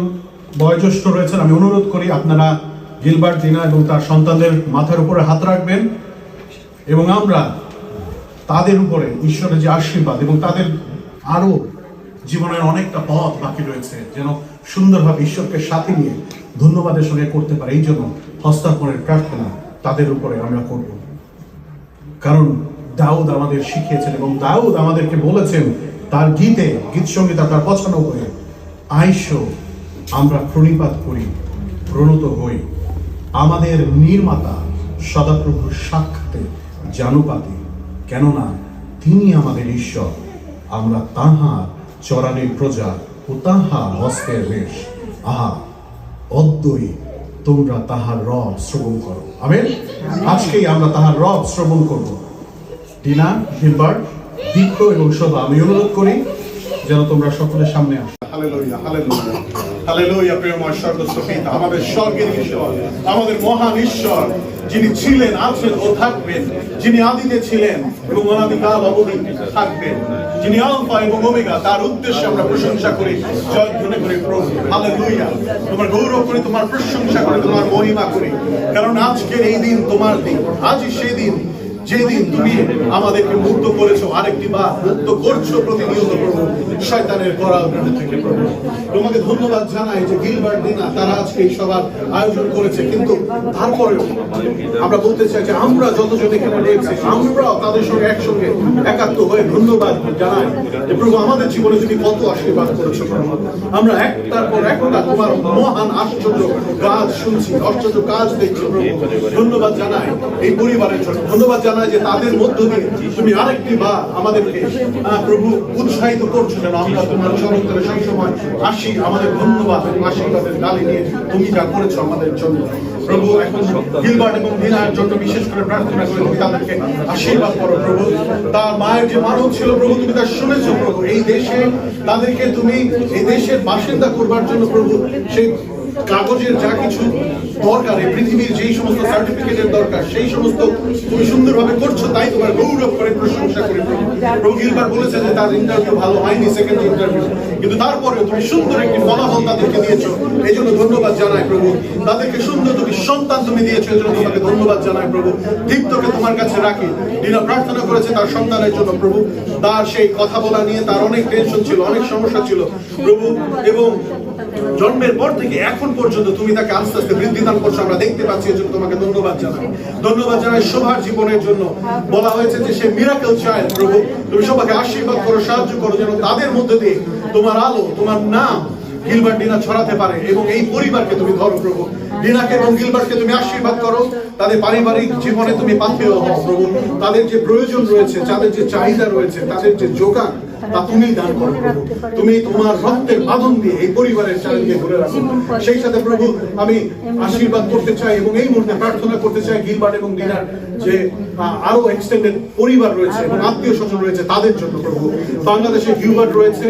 বয়োজ্যেষ্ঠ রয়েছেন আমি অনুরোধ করি আপনারা গিলবার্ট, ডিনা এবং তার সন্তানদের মাথার উপরে হাত রাখবেন, এবং আমরা তাদের উপরে ঈশ্বরের যে আশীর্বাদ এবং তাদের আরো জীবনের অনেকটা পথ বাকি রয়েছে যেন সুন্দরভাবে ঈশ্বরকে সাথে নিয়ে ধন্যবাদের সঙ্গে করতে পারে, এই জন্য হস্তার্পণের প্রার্থনা তাদের উপরে আমরা করব। কারণ দাউদ আমাদের শিখিয়েছেন এবং দাউদ আমাদেরকে বলেছেন তার গীত সংগীতা তার 95 আইসো আমরা প্রণিপাত করি, প্রণত হই, আমাদের নির্মাতা সদাপ্রভুর সাক্ষাতে জানুপাতি, কেননা তিনি আমাদের ঈশ্বর, আমরা তাহার চরানির প্রজা ও তাহার হস্তের বেশ। আহা অদ্বৈ তোমরা তাহার রব শ্রবণ করো। আমেন। আজকেই আমরা তাহার রব শ্রবণ করব। ডিনা, গিলবার্ট, দীপ্ত এবং শোভা, আমি অনুরোধ করি যেন তোমরা সকলের সামনে আসো। Hallelujah, hallelujah, hallelujah. প্রিয়ময় স্বর্গস্থ পিতা, আমাদের স্বর্গের ঈশ্বর, আমাদের মহান ঈশ্বর, যিনি ছিলেন, আছেন ও থাকবেন, যিনি আদিতে ছিলেন এবং অনাদিকাল অবধি থাকবেন, যিনি আলফা এবং ওমেগা, তার উদ্দেশ্যে আমরা প্রশংসা করি, জয়ধ্বনি করি প্রভু। হালেলুয়া। তোমার গৌরব করি, তোমার প্রশংসা করি, তোমার মহিমা করি, কারণ আজকের এই দিন তোমার দিন, আজই সেই দিন যেদিন তুমি আমাদেরকে মুক্ত করেছো, আরেকটি বার মুক্ত করছো প্রতিনিয়ত প্রভু শয়তানের করালগ্রাম থেকে। প্রভু তোমাকে ধন্যবাদ জানাই যে গিলবার্ট, ডিনা তারা আজকে এই সভার আয়োজন করেছে, কিন্তু তারপরেও আমরা বলতে চাই যে আমরা যতজন এখানে রয়েছে আমরাও তাদের সঙ্গে একসঙ্গে একাত্ম হয়ে ধন্যবাদ জানাই যে প্রভু আমাদের জীবনে তুমি কত আশীর্বাদ করেছো প্রভু। আমরা একটার পর একটা তোমার মহান আশ্চর্য কাজ শুনছি, আশ্চর্য কাজ দেখছি প্রভু। ধন্যবাদ জানাই এই পরিবারের জন্য, ধন্যবাদ জানাই যে তাদের মধ্য দিয়ে তুমি আরেকটি বার আমাদেরকে প্রভু উৎসাহিত করছো যেন আমরা তোমার চরণতলে সেই সময় আসি আমাদের ধন্যবাদ এবং আশীর্বাদের ডালি নিয়ে তুমি যা করেছো আমাদের জন্য। প্রভু এখন গিলবার্ট এবং ডিনার জন্য বিশেষ করে প্রার্থনা করে তুমি তাদেরকে আশীর্বাদ করো প্রভু। তার মায়ের যে মানব ছিল প্রভু তুমি তা শুনেছো প্রভু। এই দেশে তাদেরকে তুমি এই দেশের বাসিন্দা করবার জন্য প্রভু সেই কাগজের যা কিছু দরকার, এই পৃথিবীর যেই সমস্ত সার্টিফিকেটের দরকার সেই সমস্ত তুমি সুন্দরভাবে করছো, তাই তোমার গৌরব করে প্রশংসা করি প্রভু। প্রভু গিলবার্ট বলেছে যে তার ইন্টারভিউ ভালো হয়নি, সেকেন্ড ইন্টারভিউ, কিন্তু তারপরেও তুমি সুন্দর একটি ফলাফল তাদেরকে দিয়েছো, এই জন্য ধন্যবাদ জানাই প্রভু। তাদেরকে সুন্দর দুটি সন্তান তুমি দিয়েছো, এই জন্য তোমাকে ধন্যবাদ জানাই প্রভু। দীপ্তকে তোমার কাছে রাখি, ডিনা প্রার্থনা করেছে তার সন্তানের জন্য প্রভু। তার সেই কথা বলা নিয়ে তার অনেক টেনশন ছিল, অনেক সমস্যা ছিল প্রভু, এবং জন্মের পর থেকে এখন পর্যন্ত তুমি তাকে আস্তে আস্তে বৃদ্ধি দান করছো, আমরা দেখতে পাচ্ছি, এর জন্য তোমাকে ধন্যবাদ জানাই। ধন্যবাদ জানাই শোভার জীবনের জন্য। বলা হয়েছে যে সে মিরাকেল চাইল্ড প্রভু, তুমি সবাইকে আশীর্বাদ করো, সাহায্য করো যেন তাদের মধ্যে দিয়ে তোমার আলো, তোমার নাম গিলবার্ট, ডিনা ছড়াতে পারে, এবং এই পরিবারকে তুমি ধরো প্রভু। ডিনাকে এবং গিলবার্টকে তুমি আশীর্বাদ করো, তাদের পারিবারিক জীবনে তুমি পাথেয় হও প্রভু। তাদের যে প্রয়োজন রয়েছে, তাদের যে চাহিদা রয়েছে, তাদের যে যোগান, তা তুমি দান করো প্রভু। তুমি তোমার রক্তের বাঁধন দিয়ে এই পরিবারের চারিদিকে ধরে রাখো। সেই সাথে প্রভু আমি আশীর্বাদ করতে চাই এবং এই মুহূর্তে প্রার্থনা করতে চাই গিলবার্ট এবং ডিনার যে আরো এক্সটেন্ডেড পরিবার রয়েছে এবং আত্মীয় স্বজন রয়েছে তাদের জন্য প্রভু। বাংলাদেশে হিউবার্ট রয়েছে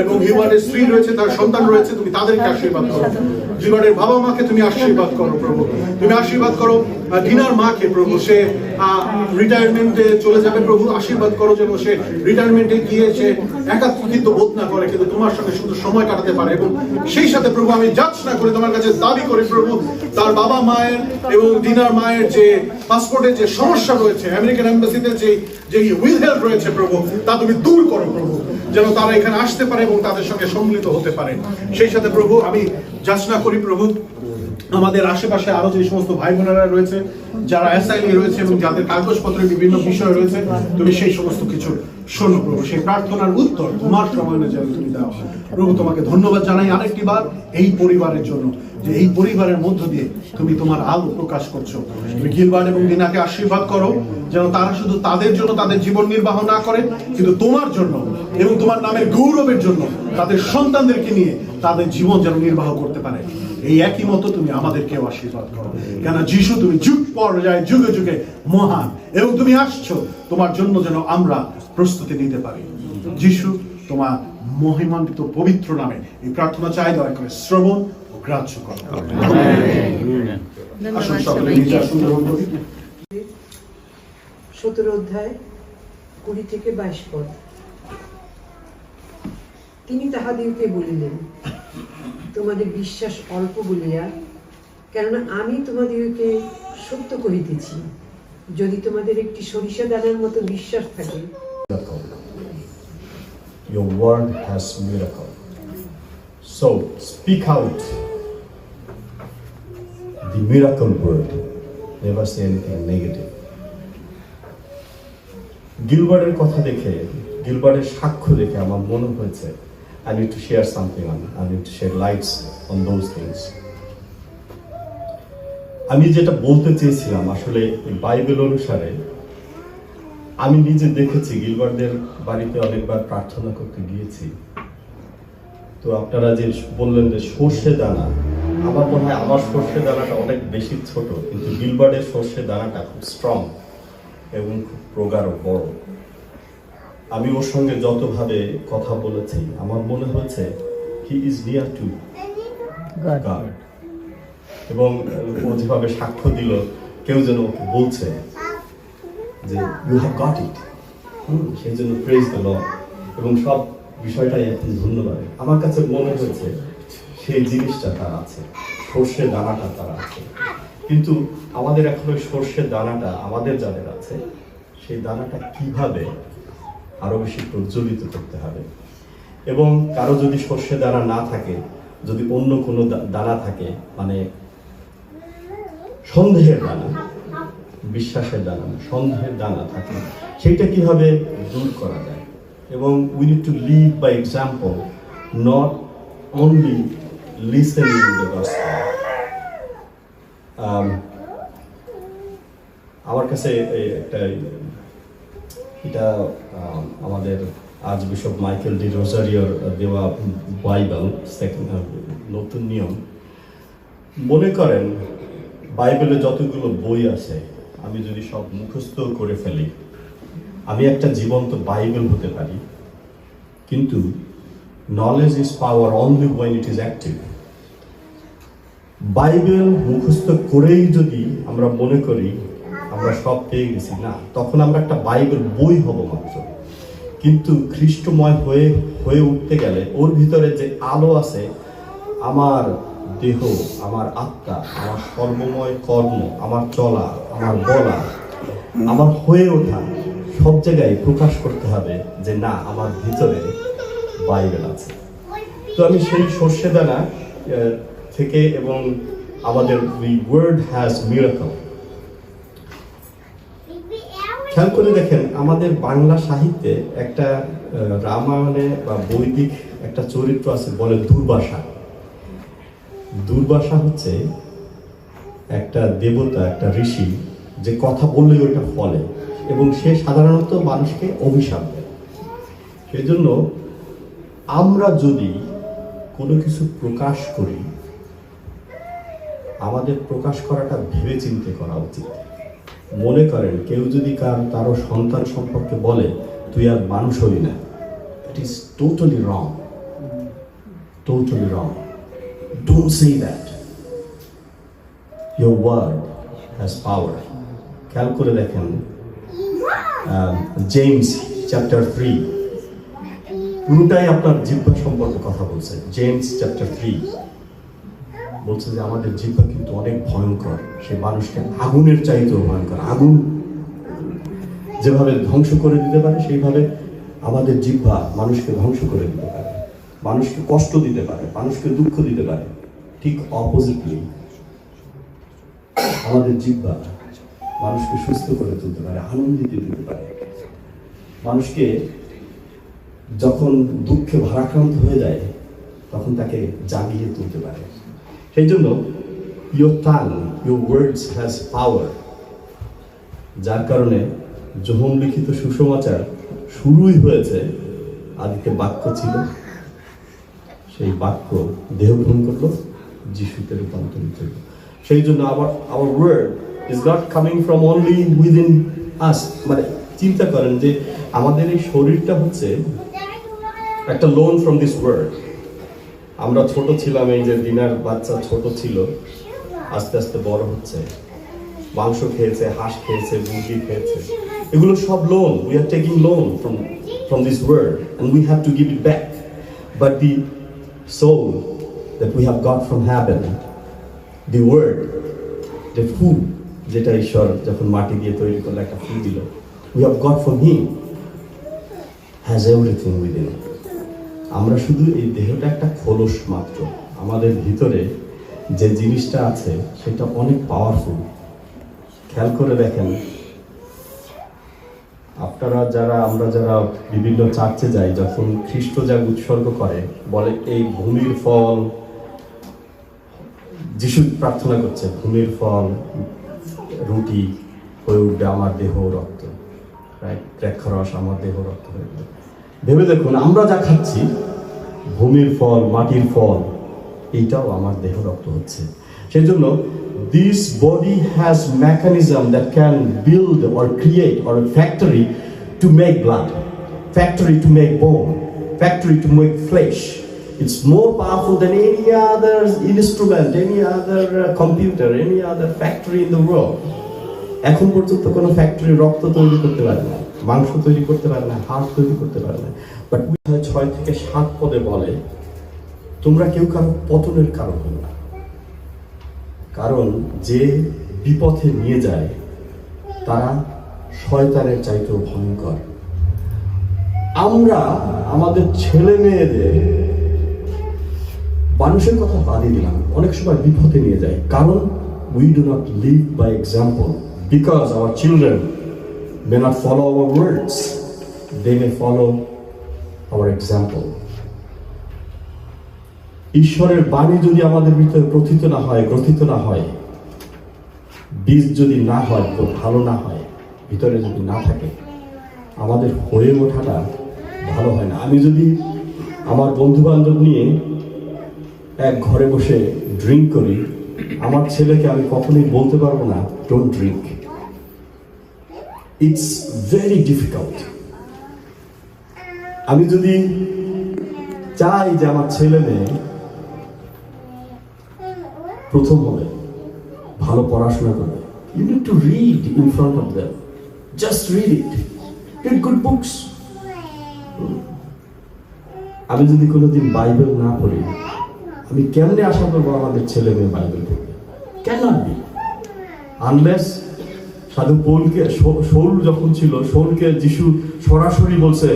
এবং হিউবার্টের স্ত্রী রয়েছে, তার সন্তান রয়েছে, তুমি তাদেরকে আশীর্বাদ করো। হিউবার্টের বাবা মাকে তুমি আশীর্বাদ করো প্রভু, তুমি আশীর্বাদ করো ডিনার মাকে প্রভু, সে রিটায়ারমেন্টে চলে যাবে প্রভু, আশীর্বাদ করো যেন সে রিটায়ারমেন্টে গিয়ে সে একাকিত্ব বোধ না করে, কিন্তু তোমার সঙ্গে সুন্দর সময় কাটাতে পারে। এবং সেই সাথে প্রভু আমি যাচ না করে তোমার কাছে দাবি করি প্রভু, তার বাবা মায়ের এবং ডিনার মায়ের যে পাসপোর্টের যে সমস্যা রয়েছে, আমেরিকান এম্বাসিতে যে উইথহেল্ড রয়েছে প্রভু, তা তুমি দূর করো প্রভু, যেন তারা এখানে আসতে পারে এবং তাদের সঙ্গে সম্মিলিত হতে পারে। সেই সাথে প্রভু আমি যাচনা করি প্রভু, আমাদের আশেপাশে আরো যে সমস্ত ভাই বোনেরা রয়েছে যারা অ্যাসাইনি রয়েছে এবং যাদের কাগজপত্রের বিভিন্ন বিষয় রয়েছে, তুমি সেই সমস্ত কিছু শোনো প্রভু, সেই প্রার্থনার উত্তর তোমার সময় অনুযায়ী তুমি দাও প্রভু। তোমাকে ধন্যবাদ জানাই আরেকটি বার এই পরিবারের জন্য, যে এই পরিবারের মধ্য দিয়ে তুমি তোমার আলো প্রকাশ করছো। তুমি গিলবার্ট এবং দিনাকে আশীর্বাদ করো যেন তারা শুধু তাদের জন্য তাদের জীবন নির্বাহ না করে, কিন্তু তোমার জন্য এবং তোমার নামের গৌরবের জন্য তাদের সন্তানদেরকে নিয়ে তাদের জীবন যেন নির্বাহ করতে পারে। এই একই মতো তুমি আমাদেরকেও আশীর্বাদ করো, কেন যিশু তুমি যুগ পর্যায়ে যুগে যুগে মহান, এবং তুমি আসছো তোমার জন্য যেন আমরা প্রস্তুতি নিতে পারি। যিশু তোমার মহিমান্বিত পবিত্র নামে এই প্রার্থনা চাই, দয়া করে শ্রবণ ও গ্রাহ্য করো। আসুন সকলে নিজে আসুন গ্রহণ করি। 17 অধ্যায় 20 থেকে 22 পদ। তিনি তাহাদিওকে বলিলেন, তোমাদের বিশ্বাস অল্প বলিয়া, কেননা আমি তোমাদিওকে সত্য কহিতেছি, যদি তোমাদের একটি সরিষা দানার মতো বিশ্বাস থাকে। Your word has miracle. So speak out the miracle word. Never say anything negative. গিলবার্টের কথা দেখে, গিলবার্টের সাক্ষ্য দেখে আমার মনে হয়েছে I need to share something on. I need to shed lights on those things. আমি যেটা বলতে চেয়েছিলাম আসলে বাইবেল অনুসারে, আমি নিজে দেখেছি গিলবার্টদের বাড়িতে অনেকবার প্রার্থনা করতে গিয়েছি। তো আপনারা যে বললেন যে সর্ষে দানা, আমার মনে হয় আমার সর্ষে দানাটা অনেক বেশি ছোট, কিন্তু গিলবার্টের সর্ষে দানাটা খুব স্ট্রং এবং খুব প্রগাঢ় বড়। আমি ওর সঙ্গে যতভাবে কথা বলেছি আমার মনে হচ্ছে he is near to god, এবং ও যেভাবে সাক্ষ্য দিল কেউ যেন ওকে বলছে যে ইউ হ্যাভ গট ইট, সেই জন্য প্রেজ দ্য লর্ড, এবং সব বিষয়টাই এখন ধন্যবাদ। আমার কাছে মনে হয়েছে সেই জিনিসটা তার আছে, সর্ষে দানাটা তার আছে, কিন্তু আমাদের এখন ওই সর্ষের দানাটা আমাদের যাদের আছে সেই দানাটা কিভাবে আরো বেশি প্রজ্বলিত করতে হবে। এবং কারো যদি সর্ষে দানা না থাকে, যদি অন্য কোনো দানা থাকে, মানে সন্দেহের দানা, বিশ্বাসের দানা, সন্দেহের দানা থাকে, সেটা কিভাবে দূর করা যায়। এবং we need to live by example, not only listening the gospel. আমার কাছে এটা আমাদের আজ বিশপ মাইকেল ডি রোজারিওর দেওয়া বাইবেল, নতুন নিয়ম। মনে করেন বাইবেলে যতগুলো বই আছে আমি যদি সব মুখস্থ করে ফেলি, আমি একটা জীবন্ত বাইবেল হতে পারি, কিন্তু knowledge is power only when it is active. Bible মুখস্থ করেই যদি আমরা মনে করি আমরা সব পেয়ে গেছি, না, তখন আমরা একটা বাইবেল বই হব মাত্র। কিন্তু খ্রিস্টময় হয়ে উঠতে গেলে ওর ভিতরে যে আলো আছে, আমার দেহ, আমার আত্মা, আমার সর্বময় কর্ম, আমার চলা, আমার বলা, আমার হয়ে ওঠা, সব জায়গায় প্রকাশ করতে হবে যে না, আমার ভিতরে বাইবেল আছে। তো আমি সেই সর্ষে দানা থেকে, এবং আমাদের the word has miracle, খেয়াল করে দেখেন আমাদের বাংলা সাহিত্যে একটা রামায়ণে বা বৈদিক একটা চরিত্র আছে, বলে দুর্বাসা। দুর্বাসা হচ্ছে একটা দেবতা, একটা ঋষি, যে কথা বললে ওইটা ফলে, এবং সে সাধারণত মানুষকে অভিশাপ দেয়। সেই জন্য আমরা যদি কোনো কিছু প্রকাশ করি, আমাদের প্রকাশ করাটা ভেবে চিন্তে করা উচিত। মনে করেন কেউ যদি কারো সন্তান সম্পর্কে বলে তুই আর মানুষ হবি না, it is totally wrong, totally wrong. Don't say that. Your word has power. খেয়াল করে দেখেন জেমস চ্যাপ্টার 3, পুরোটাই আপনার জিহ্বা সম্পর্কে কথা বলছে। জেমস চ্যাপ্টার 3 বলছে যে আমাদের জিহ্বা কিন্তু অনেক ভয়ঙ্কর, সে মানুষকে আগুনের চাইতেও ভয়ঙ্কর। আগুন যেভাবে ধ্বংস করে দিতে পারে, সেইভাবে আমাদের জিহ্বা মানুষকে ধ্বংস করে দিতে পারে, মানুষকে কষ্ট দিতে পারে, মানুষকে দুঃখ দিতে পারে। ঠিক অপোজিটলি আমাদের জিহ্বা মানুষকে সুস্থ করে তুলতে পারে, আনন্দিত দিতে পারে। মানুষকে যখন দুঃখে ভারাক্রান্ত হয়ে যায় তখন তাকে জাগিয়ে তুলতে পারে। সেই জন্য your tongue, your words has power, যার কারণে যোহন লিখিত সুসমাচার শুরুই হয়েছে, আদিতে বাক্য ছিল, সেই বাক্য দেহ গ্রহণ করলো, যিশুতে রূপান্তরিত হলো। সেই জন্য our word is not coming from only within us। মানে চিন্তা করেন যে আমাদের এই শরীরটা হচ্ছে একটা লোন ফ্রম দিস ওয়ার্ল্ড। আমরা ছোট ছিলাম, এই যে দিনার বাচ্চা ছোট ছিল, আস্তে আস্তে বড় হচ্ছে, মাংস খেয়েছে, হাঁস খেয়েছে, মুরগি খেয়েছে, এগুলো সব loan. We are taking loan from this world and we have to give it back. But the soul that we have got from heaven, the word, the food যেটা ঈশ্বর যখন মাটি দিয়ে তৈরি করলে একটা ফুড দিল, we have got from him, has everything within. আমরা শুধু এই দেহটা একটা খোলস মাত্র, আমাদের ভিতরে যে জিনিসটা আছে সেটা অনেক পাওয়ারফুল। খেয়াল করে দেখেন, আপনারা যারা, আমরা যারা বিভিন্ন চার্চে যাই, যখন খ্রিস্ট যা উৎসর্গ করে, বলে এই ভূমির ফল, যিশু প্রার্থনা করছে, ভূমির ফল রুটি হয়ে উঠবে আমার দেহ রক্ত, দ্রাক্ষারস আমার দেহ রক্ত হয়ে উঠবে। ভেবে দেখুন, আমরা যা খাচ্ছি, ভূমির ফল, মাটির ফল, এইটাও আমার দেহ রক্ত হচ্ছে। সেই জন্য this body has mechanism that can build or create, or a factory to make blood, factory to make bone, factory to make flesh. It's more powerful than any other instrument, any other computer, any other factory in the world. এখন পর্যন্ত কোনো ফ্যাক্টরি রক্ত তৈরি করতে পারে না, মাংস তৈরি করতে পারে না, হাড় তৈরি করতে পারে না। বাট 6 থেকে 7 পদে বলে, তোমরা কেউ কারো পতনের কারণ হও না, কারণ যে বিপথে নিয়ে যায় তারা শয়তানের চাইতেও ভয়ঙ্কর। আমরা আমাদের ছেলে মেয়েদের, মানুষের কথা বাদই দিলাম, অনেক সময় বিপথে নিয়ে যায়, কারণ we do not live by example, because our children may not follow our words, they may follow our example. ঈশ্বরের বাণী যদি আমাদের ভিতরে প্রথিত না হয়, গ্রথিত না হয়, বীজ যদি না হয়, তো ভালো না হয়, ভিতরে যদি না থাকে, আমাদের হয়ে ওঠাটা ভালো হয় না। আমি যদি আমার বন্ধু বান্ধব নিয়ে এক ঘরে বসে ড্রিঙ্ক করি, আমার ছেলেকে আমি কখনোই বলতে পারবো না don't drink. It's very difficult. আমি যদি চাই যে আমার ছেলে মেয়ে প্রথম হবে, ভালো পড়াশোনা করবে, you need to read in front of them, just read it, read good books. আমি যদি কোনোদিন বাইবেল না পড়ি, আমি কেমনে আশা করবো আমাদের ছেলে মেয়ে বাইবেল পড়বে? cannot be, unless সাধু পৌলকে, শৌল যখন ছিল, শৌলকে যিশু সরাসরি বলছে,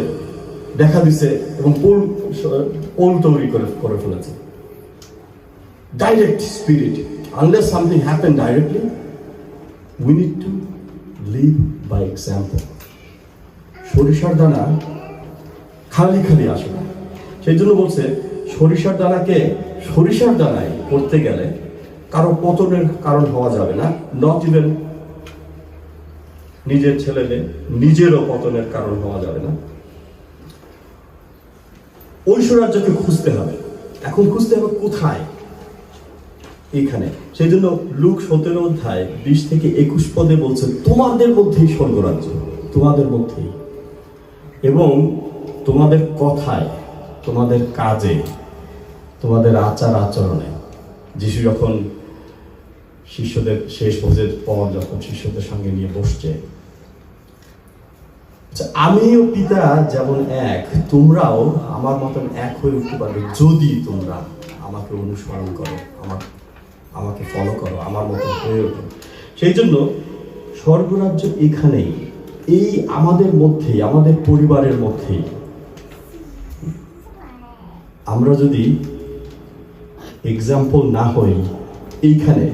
দেখা দিছে, এবং পৌল তৈরি করে ফেলেছে। Direct spirit. Unless something happened directly, we need to live by example. সরিষার দানা খালি খালি আসে না। সেই জন্য বলছে, সরিষার দানাকে সরিষার দানায় করতে গেলে কারো পতনের কারণ হওয়া যাবে না, নট ইভেন নিজের ছেলেদের, নিজেরও পতনের কারণ হওয়া যাবে না। ঐশ্বরাজ্যকে খুঁজতে হবে। এখন খুঁজতে হবে কোথায়? এখানে। সেই জন্য লুক 17 অধ্যায় 20 থেকে 21 পদে বলছে, তোমাদের মধ্যেই স্বর্গরাজ্য, তোমাদের মধ্যেই, এবং তোমাদের কথায়, তোমাদের কাজে, তোমাদের আচার আচরণে। যিশু যখন শিষ্যদের শেষ ভোজের পর যখন শিষ্যদের সঙ্গে নিয়ে বসছে, আচ্ছা, আমিও পিতা যেমন এক, তোমরাও আমার মতন এক হয়ে উঠতে পারবে যদি তোমরা আমাকে অনুসরণ করো, আমাকে ফলো করো, আমার মতন হয়ে ওঠো। সেই জন্য স্বর্গরাজ্য এখানেই, এই আমাদের মধ্যেই, আমাদের পরিবারের মধ্যেই। আমরা যদি এক্সাম্পল না হই এইখানে,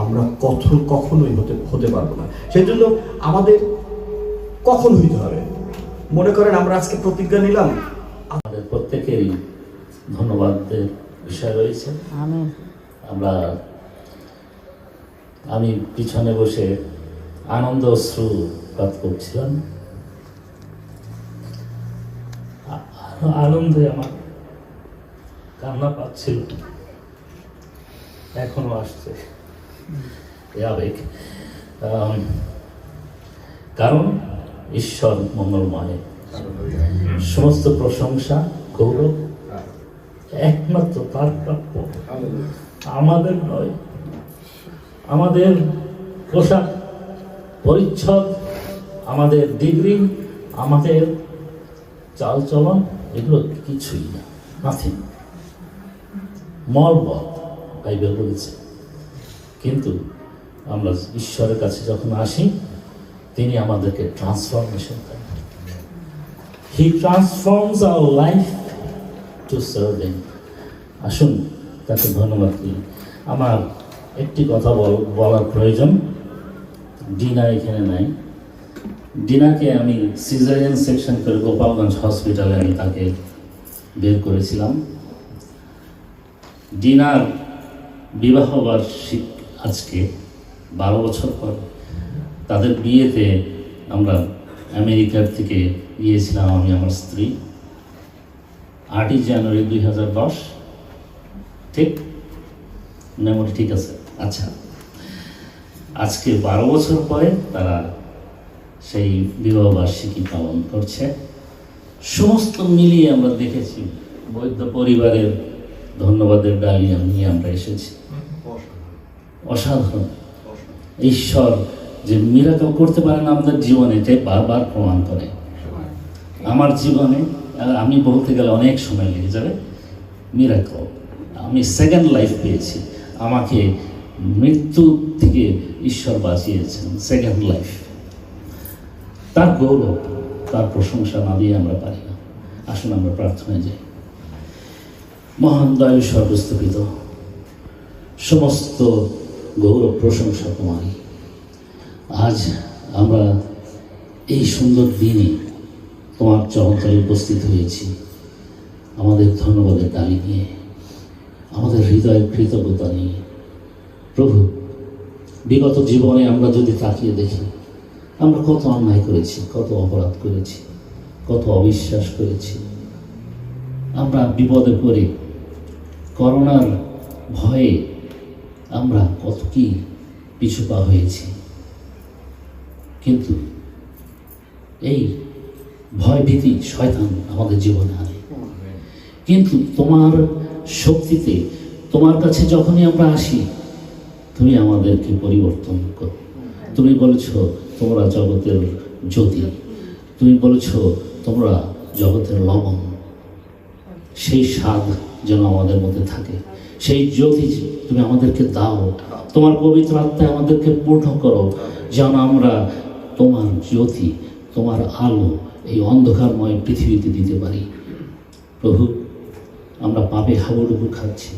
আমরা কখনোই হতে পারবো না। সেই জন্য আমাদের কখন হইতে হবে, মনে করেন আমরা আজকে প্রতিজ্ঞা নিলাম, আমাদের প্রত্যেকেরই ধন্যবাদের বিষয় রয়েছে। আমি পিছনে বসে আনন্দ অশ্রুপাত করছিলাম, আনন্দে আমার কান্না পাচ্ছিল, এখনো আসছে এই আবেগ। কারণ ঈশ্বর মঙ্গলময়, সমস্ত প্রশংসা গৌরব একমাত্র তার প্রাপ্য, আমাদের নয়। আমাদের পোশাক পরিচ্ছদ, আমাদের ডিগ্রি, আমাদের চালচলন, এগুলো কিছুই না, নাথিং, মলবৎ বাইবেল বলেছে। কিন্তু আমরা ঈশ্বরের কাছে যখন আসি, তিনি আমাদেরকে ট্রান্সফরমেশন করেন। He transforms our life to serve him. আসুন তাকে ধন্যবাদ দিই। আমার একটি কথা বলার প্রয়োজন। ডিনা এখানে নাই। ডিনাকে আমি সিজারিয়ান সেকশন করে গোপালগঞ্জ হসপিটালে আমি তাকে বের করেছিলাম। ডিনার বিবাহ বার্ষিক আজকে 12 বছর পর। তাদের বিয়েতে আমরা আমেরিকার থেকে গিয়েছিলাম, আমি আমার স্ত্রী, 8ই জানুয়ারি 2010, ঠিক মেমোরি ঠিক আছে? আচ্ছা, আজকে 12 বছর পরে তারা সেই বিবাহ বার্ষিকী পালন করছে। সমস্ত মিলিয়ে আমরা দেখেছি বৈদ্য পরিবারের ধন্যবাদের ডালি নিয়ে আমরা এসেছি। অসাধারণ। ঈশ্বর যে মিরাকল করতে পারেন আমাদের জীবনে, এটাই বারবার প্রমাণ করে। আমার জীবনে আমি বলতে গেলে অনেক সময় লেগে যাবে। মিরাকল, আমি সেকেন্ড লাইফ পেয়েছি। আমাকে মৃত্যু থেকে ঈশ্বর বাঁচিয়েছেন, সেকেন্ড লাইফ। তার গৌরব, তার প্রশংসা না দিয়ে আমরা পারি না। আসুন আমরা প্রার্থনায় যাই। মহান দয়ালু সর্বস্তপিত, সমস্ত গৌরব প্রশংসা তোমারই। আজ আমরা এই সুন্দর দিনে তোমার চরণতলে উপস্থিত হয়েছি, আমাদের ধন্যবাদের ডালি নিয়ে, আমাদের হৃদয়ের কৃতজ্ঞতা নিয়ে। প্রভু, বিগত জীবনে আমরা যদি তাকিয়ে দেখি, আমরা কত অন্যায় করেছি, কত অপরাধ করেছি, কত অবিশ্বাস করেছি। আমরা বিপদে পড়ে করোনার ভয়ে আমরা কত কি পিছুপা হয়েছি। কিন্তু এই ভয় ভীতি শয়তান আমাদের জীবনে আনে। কিন্তু তোমার শক্তিতে, তোমার কাছে যখনই আমরা আসি, তুমি আমাদেরকে পরিবর্তন করো। তুমি বলেছ তোমরা জগতের জ্যোতি, তুমি বলেছ তোমরা জগতের লবণ। সেই স্বাদ যেন আমাদের মধ্যে থাকে, সেই জ্যোতি তুমি আমাদেরকে দাও। তোমার পবিত্র আত্মায় আমাদেরকে পূর্ণ করো, যেন আমরা তোমার জ্যোতি, তোমার আলো এই অন্ধকারময় পৃথিবীতে দিতে পারি। প্রভু, আমরা পাপে হাবুডুবু খাচ্ছি,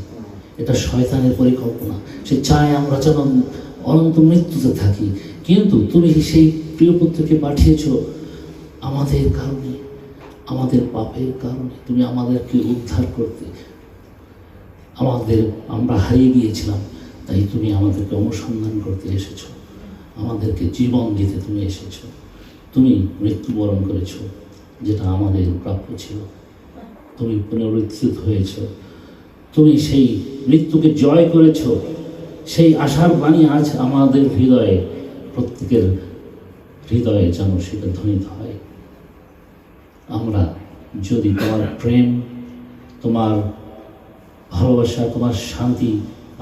এটা শয়তানের পরিকল্পনা। সে চায় আমরা যেন অনন্ত মৃত্যুতে থাকি, কিন্তু তুমি সেই প্রিয় পুত্রকে পাঠিয়েছ আমাদের কারণে, আমাদের পাপের কারণে। তুমি আমাদেরকে উদ্ধার করতে, আমরা হারিয়ে গিয়েছিলাম, তাই তুমি আমাদেরকে অনুসন্ধান করতে এসেছো, আমাদেরকে জীবন দিতে তুমি এসেছো। তুমি মৃত্যুবরণ করেছো, যেটা আমাদের প্রাপ্য ছিল। তুমি পুনরুত্থিত হয়েছ, তুমি সেই মৃত্যুকে জয় করেছ। সেই আশার বাণী আজ আমাদের হৃদয়ে, প্রত্যেকের হৃদয়ে যেন সেটা ধ্বনিত হয়। আমরা যদি তোমার প্রেম, তোমার ভালোবাসা, তোমার শান্তি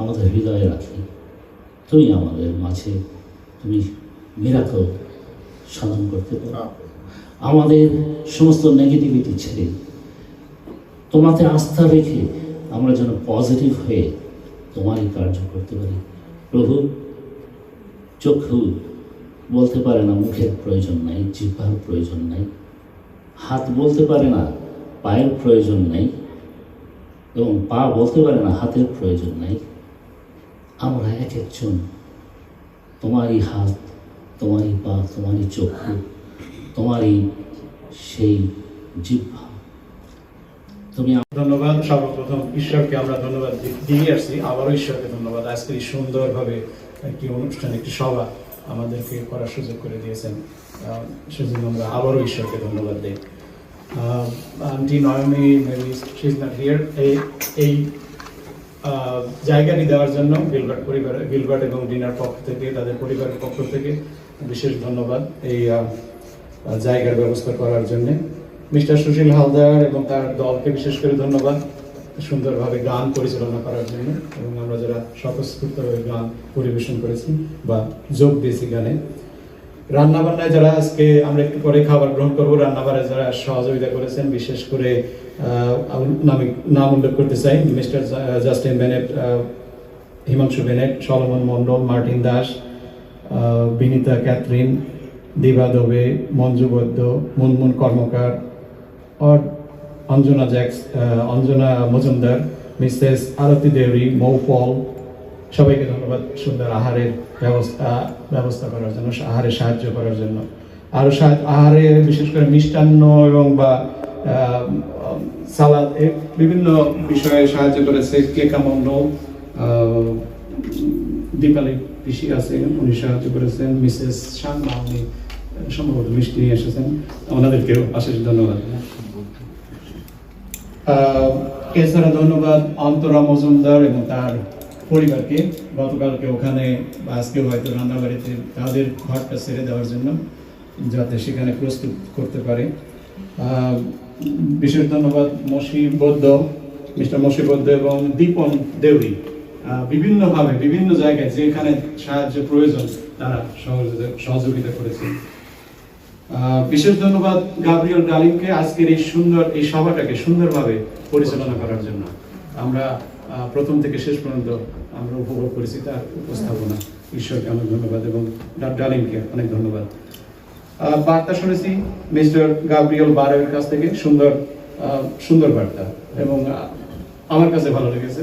আমাদের হৃদয়ে রাখি, তুমি আমাদের মাঝে তুমি মিরাকল সাধন করতে পারো। আমাদের সমস্ত নেগেটিভিটি ছেড়ে তোমাতে আস্থা রেখে আমরা যেন পজিটিভ হয়ে তোমারই কার্য করতে পারি। প্রভু, চক্ষু বলতে পারে না মুখের প্রয়োজন নাই, জিহ্বার প্রয়োজন নাই, হাত বলতে পারে না পায়ের প্রয়োজন নাই, এবং পা বলতে পারে না হাতের প্রয়োজন নাই। আমরা এক একজন তোমারই হাত, তোমারই পা, তোমারই চক্ষু, তোমারই সেই জিহ্বা। তুমি ধন্যবাদ। সর্বপ্রথম ঈশ্বরকে আমরা ধন্যবাদ দিয়ে আসছি, আবারও ঈশ্বরকে ধন্যবাদ। আজকে এই সুন্দরভাবে একটি অনুষ্ঠান, একটি সভা আমাদেরকে করার সুযোগ করে দিয়েছেন, সেজন্য আমরা আবারও ঈশ্বরকে ধন্যবাদ দিই। Aunty Naymi maybe she is not here, এই জায়গাটি দেওয়ার জন্য গিলবার্ট এবং ডিনার পক্ষ থেকে, তাদের পরিবারের পক্ষ থেকে বিশেষ ধন্যবাদ এই জায়গার ব্যবস্থা করার জন্য। মিস্টার সুশীল হালদার এবং তার দলকে বিশেষ করে ধন্যবাদ সুন্দরভাবে গান পরিচালনা করার জন্য, এবং আমরা যারা স্বতঃস্ফূর্তভাবে গান পরিবেশন করেছি বা যোগ দিয়েছি গানে। রান্নাবান্নায় যারা, আজকে আমরা একটু পরে খাবার গ্রহণ করবো, রান্নাবান্নায় যারা সহযোগিতা করেছেন, বিশেষ করে নাম উল্লেখ করতে চাই Mr Justin Bennett, Himanshu Bennett, Solomon Mondal, Martin Das, Binita Catherine, Diba Dabe, Manju Baidya, Munmun Karmakar, Anjana Majumdar, Mrs Arati Deuri, Mou Paul, সবাইকে ধন্যবাদ সুন্দর আহারের ব্যবস্থা করার জন্য, আহারে সাহায্য করার জন্য। আরও আহারে বিশেষ করে মিষ্টান্ন এবং বা সালাদ, বিভিন্ন বিষয়ে সাহায্য করেছে কেকা মন্ডল, দীপালি পিসি আছে, উনি সাহায্য করেছেন, মিসেস শান্না, উনি সম্ভবত মিষ্টি নিয়ে এসেছেন, ওনাদেরকেও অশেষ ধন্যবাদ। এছাড়া ধন্যবাদ অন্তরা মজুমদার এবং তার পরিবারকে, গতকালকে ওখানে আজকেও হয়তো রান্নাবাড়িতে তাদের ঘরটা ছেড়ে দেওয়ার জন্য, যাতে সেখানে প্রস্তুত করতে পারে। বিশেষ ধন্যবাদ মিস্টার মসি বৌদ্ধ এবং দীপন দেউরি, বিভিন্নভাবে বিভিন্ন জায়গায় যেখানে সাহায্য প্রয়োজন তারা সহযোগিতা করেছে। বিশেষ ধন্যবাদ গাব্রিয়েল ডালিমকে আজকের এই সভাটাকে সুন্দরভাবে পরিচালনা করার জন্য। আমরা প্রথম থেকে শেষ পর্যন্ত আমরা উপভোগ করেছি তার উপস্থাপনা। ঈশ্বরকে অনেক ধন্যবাদ এবং ডালিমকে অনেক ধন্যবাদ। বার্তা শুনেছি মিস্টার গাব্রিয়েল বারের কাছ থেকে, সুন্দর বার্তা, এবং আমার কাছে ভালো লেগেছে।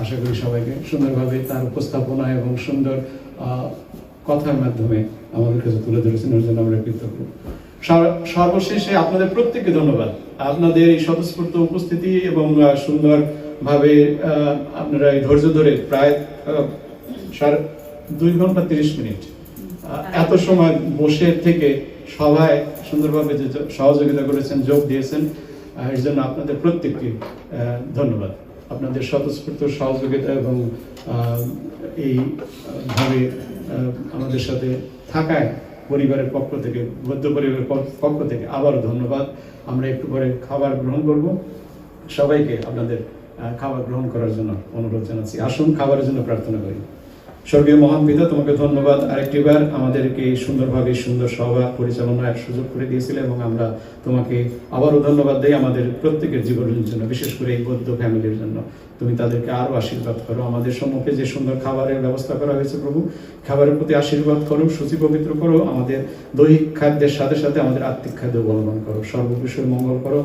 আশা করি সবাইকে সুন্দরভাবে তার উপস্থাপনা এবং সুন্দর কথার মাধ্যমে আমাদের কাছে তুলে ধরেছেন, ওর জন্য আমরা কৃতজ্ঞ। সর্বশেষে আপনাদের প্রত্যেককে ধন্যবাদ, আপনাদের এই স্বতঃস্ফূর্ত উপস্থিতি এবং সুন্দরভাবে আপনারা এই ধৈর্য ধরে প্রায় 2 ঘন্টা 30 মিনিট এত সময় বসে থেকে সভায় সুন্দরভাবে যে সহযোগিতা করেছেন, যোগ দিয়েছেন, এর জন্য আপনাদের প্রত্যেককে ধন্যবাদ। আপনাদের স্বতঃস্ফূর্ত সহযোগিতা এবং এইভাবে আমাদের সাথে থাকায় পরিবারের পক্ষ থেকে, বৌদ্ধ পরিবারের পক্ষ থেকে আবারও ধন্যবাদ। আমরা একটু পরে খাবার গ্রহণ করব, সবাইকে আপনাদের খাবার গ্রহণ করার জন্য অনুরোধ জানাচ্ছি। আসুন খাবারের জন্য প্রার্থনা করি। স্বর্গীয় মহান পিতা, তোমাকে ধন্যবাদ আরেকটিবার আমাদেরকে সুন্দরভাবে সুন্দর সভা পরিচালনার সুযোগ করে দিয়েছিলে, এবং আমরা তোমাকে আবারও ধন্যবাদ দেই আমাদের প্রত্যেকের জীবনের জন্য, বিশেষ করে এই বৌদ্ধ ফ্যামিলির জন্য। তুমি তাদেরকে আরো আশীর্বাদ করো। আমাদের সম্মুখে যে সুন্দর খাবারের ব্যবস্থা করা হয়েছে প্রভু, খাবারের প্রতি আশীর্বাদ করো, সূচি পবিত্র করো, আমাদের দৈহিক খাদ্যের সাথে সাথে আমাদের আত্মিক খাদ্য অবলম্বন করো, সর্ববিষয়ে মঙ্গল করো।